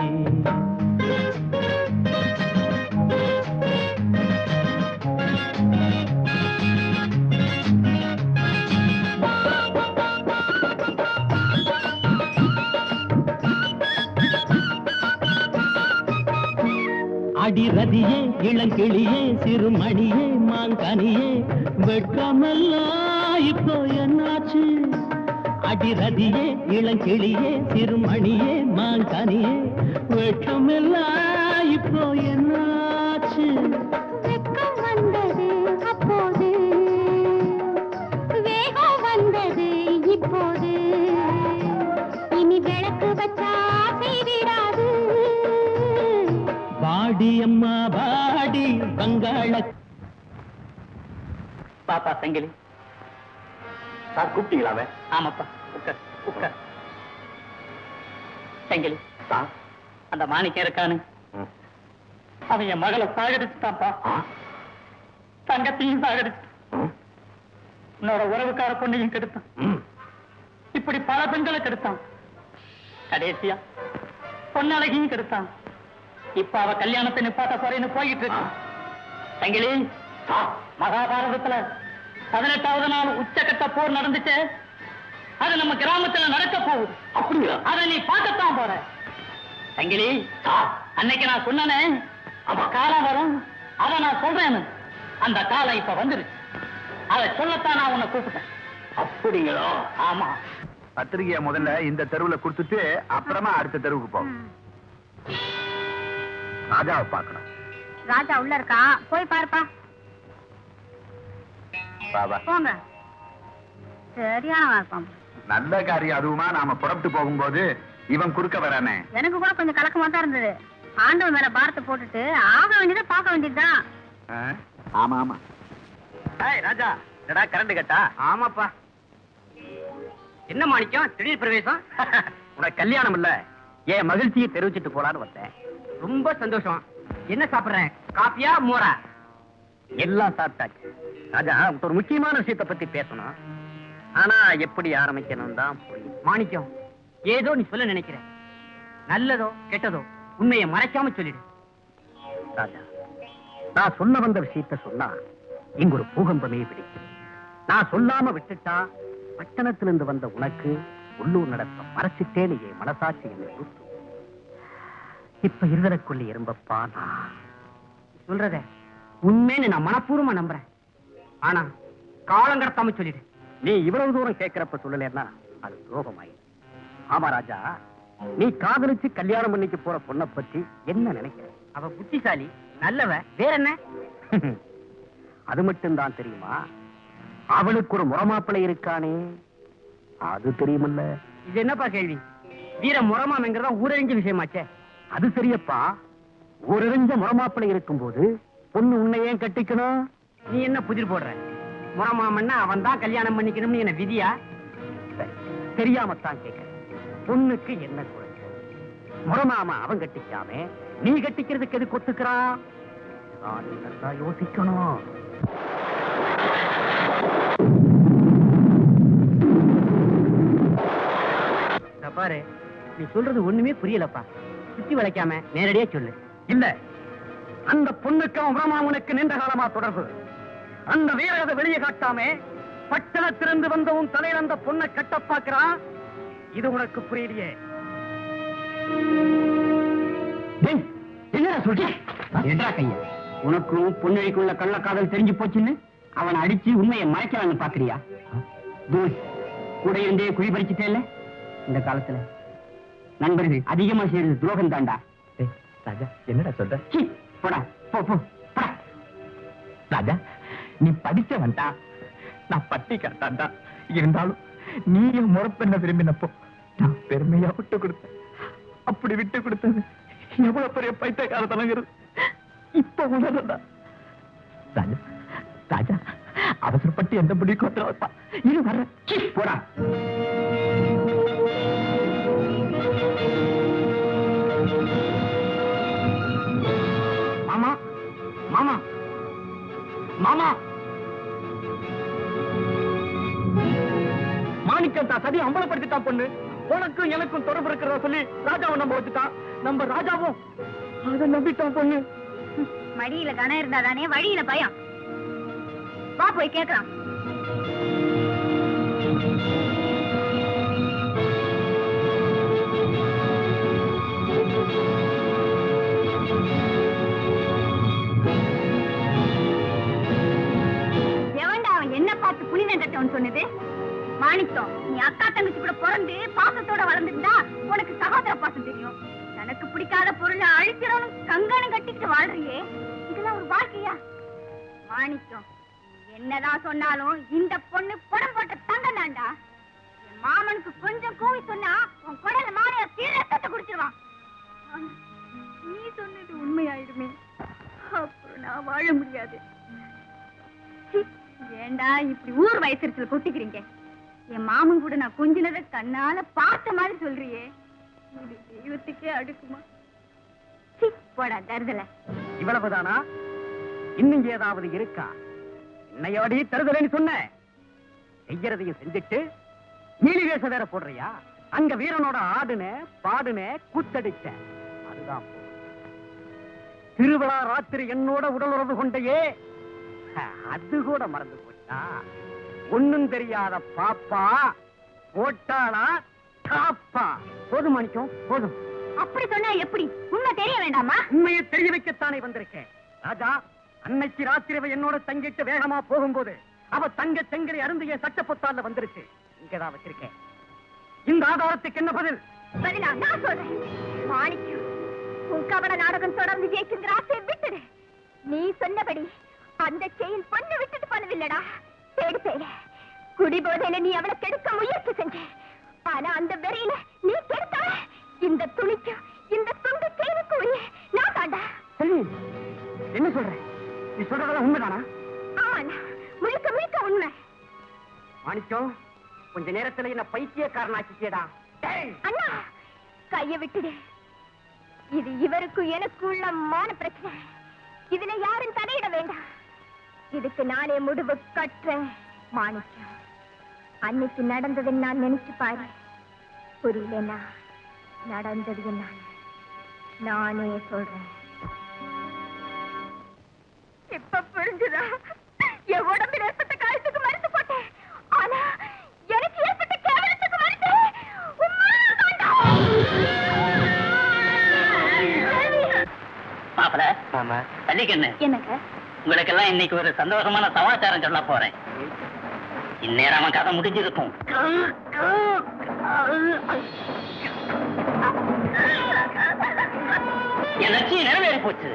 அடிரதியே இளங்கிளியே சிறுமணியே மாங்கனியே வெட்கமெல்லாம் இப்போ என்னாச்சு அடிரதியே இளங்கிளியே சிறுமணியே மாங்கனியே வெட்கமெல்லாம் இப்போ என்னாச்சு வெட்கம் வந்தது அப்போது வேகம் வந்தது இப்போது இனி விளக்கு வச்சா செய்திடாது பாடி அம்மா பாடி பங்காள பாப்பா சங்கிலி. சார் கூப்பிட்டீங்களாமே? ஆமாப்பா, உட்கார் உட்கார். சங்கிலி, சார் அந்த மாணிக்கம் இருக்கானு அவன் என் மகளை சாகடிச்சுட்டான்ப்பா. தங்கத்தையும் சாகடிச்சுட்டான். உன்னோட உறவுக்கார பொண்ணையும் கெடுத்தான். இப்படி பல பெண்களை கெடுத்தான். கடைசியா பொன்னழகையும் கெடுத்தான். இப்ப அவ கல்யாணத்தை நிப்பாட்ட போறேன்னு போயிட்டு இருக்கான். சங்கிலி, மகாபாரதத்துல 18வது நாள் உச்சகட்ட போர் நடந்துச்சு. அது நம்ம கிராமத்துல நடக்க போகுது. அப்படியா? அதை நீ பார்க்கத்தான் போற. சங்கிலி, அன்னைக்கு நான் சொன்னனே காலம் வரும், அதை நான் சொல்றேன்னு. அந்த காலம் இப்ப வந்துருச்சு. அதை சொல்லத்தான் நான் உன்னை கூப்பிட்டேன். அப்படிங்களா? ஆமா. பத்திரிகைய முதல்ல இந்த தெருவுல கொடுத்துட்டு அப்புறமா அடுத்த தெருவுக்கு போகும். ராஜாவை பார்க்கணும். ராஜா உள்ள இருக்கா, போய் பாருப்பா. பாபா போங்க. சரியான இருப்பான். நல்ல காரியம் அதுவுமா. நாம புறப்பட்டு போகும்போது இவன் குறுக்க வரானே. எனக்கு கூட கொஞ்சம் கலக்கமா தான் இருந்தது. ஆண்டவன் மேல பாரத்தை போட்டுட்டு ஆக வேண்டியதை பார்க்க வேண்டியதுதான். ஆமா ஆமா. ராஜா, என்னடா கரண்ட் கட்டா? ஆமாப்பா. என்ன மாணிக்கம் திடீர் பிரவேசம்? உனக்கு கல்யாணம் இல்ல, என் மகிழ்ச்சியை தெரிவிச்சிட்டு போலான்னு வந்தேன். ரொம்ப சந்தோஷம். என்ன சாப்பிடுறேன்? காப்பியா மோரா? எல்லாம் சாப்பிட்டாச்சு. ராஜா, ஒரு முக்கியமான விஷயத்தை பத்தி பேசணும். ஆனா எப்படி ஆரம்பிக்கணும் தான் மாணிக்கம். ஏதோ நீ சொல்ல நினைக்கிற, நல்லதோ கெட்டதோ உண்மையை மறைக்காம சொல்லிடு. ராஜா, நான் சொல்ல வந்த விஷயத்த சொன்னா இங்க ஒரு பூகம்பமே பிடிக்கும். நான் சொல்லாம விட்டுட்டா பட்டணத்திலிருந்து வந்த உனக்கு உள்ளூர் நடத்த மறைச்சிட்டேன்னு என் மனசாட்சி என்னை கூத்து. இப்ப இருதலைக்குள்ளி எறும்பப்பா. நான் சொல்றத உண்மைன்னு நான் மனப்பூர்வமா நம்புறேன். ஆனா காலம் கடத்தாம சொல்லிடு. நீ இவ்வளவு தூரம் கேட்கிறப்ப சொல்லலன்னா அது துரோகமாயிடும். ஆமா ராஜா, நீ காதலிச்சு கல்யாணம் பண்ணிக்க போற பொண்ணை பத்தி என்ன நினைக்கிற? அவ புத்திசாலி, நல்லவ, வேற என்ன? அது மட்டும் தான் தெரியுமா? அவளுக்கு ஒரு முறமாப்பிள்ளை இருக்கானே, அது தெரியுமல்ல? இது என்னப்பா கேள்வி? வீர முறமாமங்கிறதா ஊரறிஞ்ச விஷயமாச்சே. அது சரியப்பா, ஊரறிஞ்ச முறமாப்பிள்ளை இருக்கும் போது பொண்ணு உன்னை ஏன் கட்டிக்கணும்? நீ என்ன புதிர் போடுற? முறமாமன்னா அவன் தான் கல்யாணம் பண்ணிக்கணும்னு என்ன விதியா? தெரியாமத்தான் கேட்க. பொண்ணுக்கு என்ன குறை? முறமாமா அவன் கட்டிக்காம நீ கட்டிக்கிறதுக்கு எது கொத்துக்கிறான்? யோசிக்கணும். பாரு, நீ சொல்றது ஒண்ணுமே புரியலப்பா. சுத்தி வளைக்காம நேரடியா சொல்லு. இல்ல, அந்த பொண்ணுக்கு முறமாமனுக்கு நீண்ட காலமா தொடர்பு. அந்த வீரத்தை வெளியே காட்டாம பட்டணத்திலிருந்து வந்த உன் தலையில் அந்த பொண்ணை கட்ட பாக்குறான். இது உனக்கு புரியலையே. என்ன சொல்ற? என்றா கைய உனக்கும் பொண்ணழிக்குள்ள கள்ளக்காதல் தெரிஞ்சு போச்சுன்னு அவனை அடிச்சு உண்மையை மறைக்கலான்னு பாக்குறியா? கூட இருந்தே குழி பறிச்சுட்டே. இந்த காலத்துல நண்பர்கள் அதிகமா செய்யறது துரோகம் தாண்டா. ராஜா, என்னடா சொல்ற? போடா, போ போ போடா. ராஜா, நீ படிச்சவன்டா, நான் பட்டிக்காட்டான்டா. இருந்தாலும் நீ என் முறப்பெண்ண விரும்பினப்போ நான் பெருமையா விட்டு கொடுத்தேன். அப்படி விட்டு கொடுத்தது எவ்வளவு பெரிய பைத்தியக்காரத்தனங்கிறது இப்ப உணர்றா. ராஜா, ராஜா, அவசரப்பட்டு எந்த முடிவுக்கு வந்துடுவா. இது வர்ற. போடா. மாமா, மாமா, மாமா, மாணிக்கம் தான் சதி அம்பலப்படுத்திட்டான் பொண்ணு. உனக்கும் எனக்கும் தொடர்பு இருக்கிறதா சொல்லி ராஜாவை நம்ப வச்சுட்டான். நம்ம ராஜாவும் அதை நம்பிட்டான். பொண்ணு மடியில கணம் இருந்தாதானே வழியில பயம். வா போய் கேட்கலாம். எவன்டா அவன் என்ன பார்த்து புனிதம் கட்டவன் சொன்னது? மாணிக்கம், நீ அக்கா தங்கச்சி கூட பிறந்து பாசத்தோட வளர்ந்துட்டா உனக்கு சகோதர பாசம் தெரியும். எனக்கு பிடிக்காத பொருளை அழிக்கிறவனும் கங்கணம் கட்டிக்கிட்டு வாழ்றியே, இதெல்லாம் ஒரு வாழ்க்கையா? மாணிக்கம், என்னதான் சொன்னாலும் இந்த பொண்ணு படம் போட்ட தங்கம் தாண்டா. என் மாமனுக்கு கொஞ்சம் கூவி சொன்னா உன் குடல மாறிய தீரத்தை குடிச்சிருவான். நீ சொன்னது உண்மையாயிடுமே, அப்புறம் நான் வாழ முடியாது. ஏண்டா இப்படி ஊர் வயசுல கொட்டிக்கிறீங்க? என் மாமன் கூட நான் கொஞ்சினதை கண்ணால பார்த்த மாதிரி சொல்றியே, இது தெய்வத்துக்கே அடுக்குமா? போடா தருதல. இவ்வளவுதானா? இன்னும் ஏதாவது இருக்கா? என்னையோடி தருதலைன்னு சொன்ன, செய்யறதையும் செஞ்சுட்டு நீலி வேஷ வேற போடுறியா? அங்க வீரனோட ஆடுன பாடுன கூத்தடிச்ச, அதுதான் திருவிழா ராத்திரி என்னோட உடல் உறவு கொண்டையே, அது கூட மறந்து போச்சா? ஒண்ணும் தெரியாத பாப்பா போட்டாளா காப்பா? போதும் மாணிக்கம், போதும். அப்படி சொன்னா எப்படி? உண்மை தெரிய வேண்டாமா? உண்மையை தெரிய வைக்கத்தானே வந்திருக்கேன். ராஜா, அன்னைக்கு ராத்திரி என்னோட தங்கிட்டு வேகமா போகும்போது அவ தங்க செங்கரை அருந்திய சட்டப்பொத்தால வந்துருச்சு. இங்கதான் வச்சிருக்கேன். இந்த ஆதாரத்துக்கு என்ன பதில்? பதிலா நான் சொல்றேன். மாணிக்கம், உன் கபட நாடகம் தொடர்ந்து ஜெயிக்கின்ற ஆசையை விட்டுடு. நீ சொன்னபடி அந்த செயின் பொண்ணு விட்டுட்டு போனதில்லடா. தேடு தேடு. குடிபோதையில நீ அவளை கெடுக்க முயற்சி செஞ்ச. ஆனா அந்த வெறியில நீ கெடுத்த இந்த துணிக்கு இந்த துண்டு செயினுக்கு உரிய நான் தாண்டா. என்ன சொல்ற? நீ சொல்றதெல்லாம் உண்மைதானா? ஆமாண்ணா, முழுக்க முழுக்க உண்மை. மாணிக்கம், கொஞ்ச நேரத்துல என்ன பைத்தியக்காரனாக்கிட்டேடா. அண்ணா, கைய விட்டுடு. இது இவருக்கும் எனக்குள்ள மான பிரச்சனை. இதுல யாரும் தலையிட வேண்டாம். இதுக்கு நானே முடிவு கட்டுறேன். மாணிக்கம், அன்னைக்கு நடந்ததை நான் நினைச்சு பாரு. புரியலன்னா நடந்தது என்ன நானே சொல்றேன். இப்ப புரிஞ்சுதா? என் உடம்பில் ஏற்பட்ட காயத்துக்கு மருந்து போட்டேன். ஆனா எனக்கு ஏற்பட்ட கேவலத்துக்கு மருந்து மாப்பிள, பள்ளிக்கண்ணு, என்னங்க? உங்களுக்கெல்லாம் இன்னைக்கு ஒரு சந்தோஷமான சமாச்சாரம் சொல்ல போறேன். இந்நேரம் கதை முடிஞ்சிருக்கும். என் லட்சியம் நிறைவேறி போச்சு.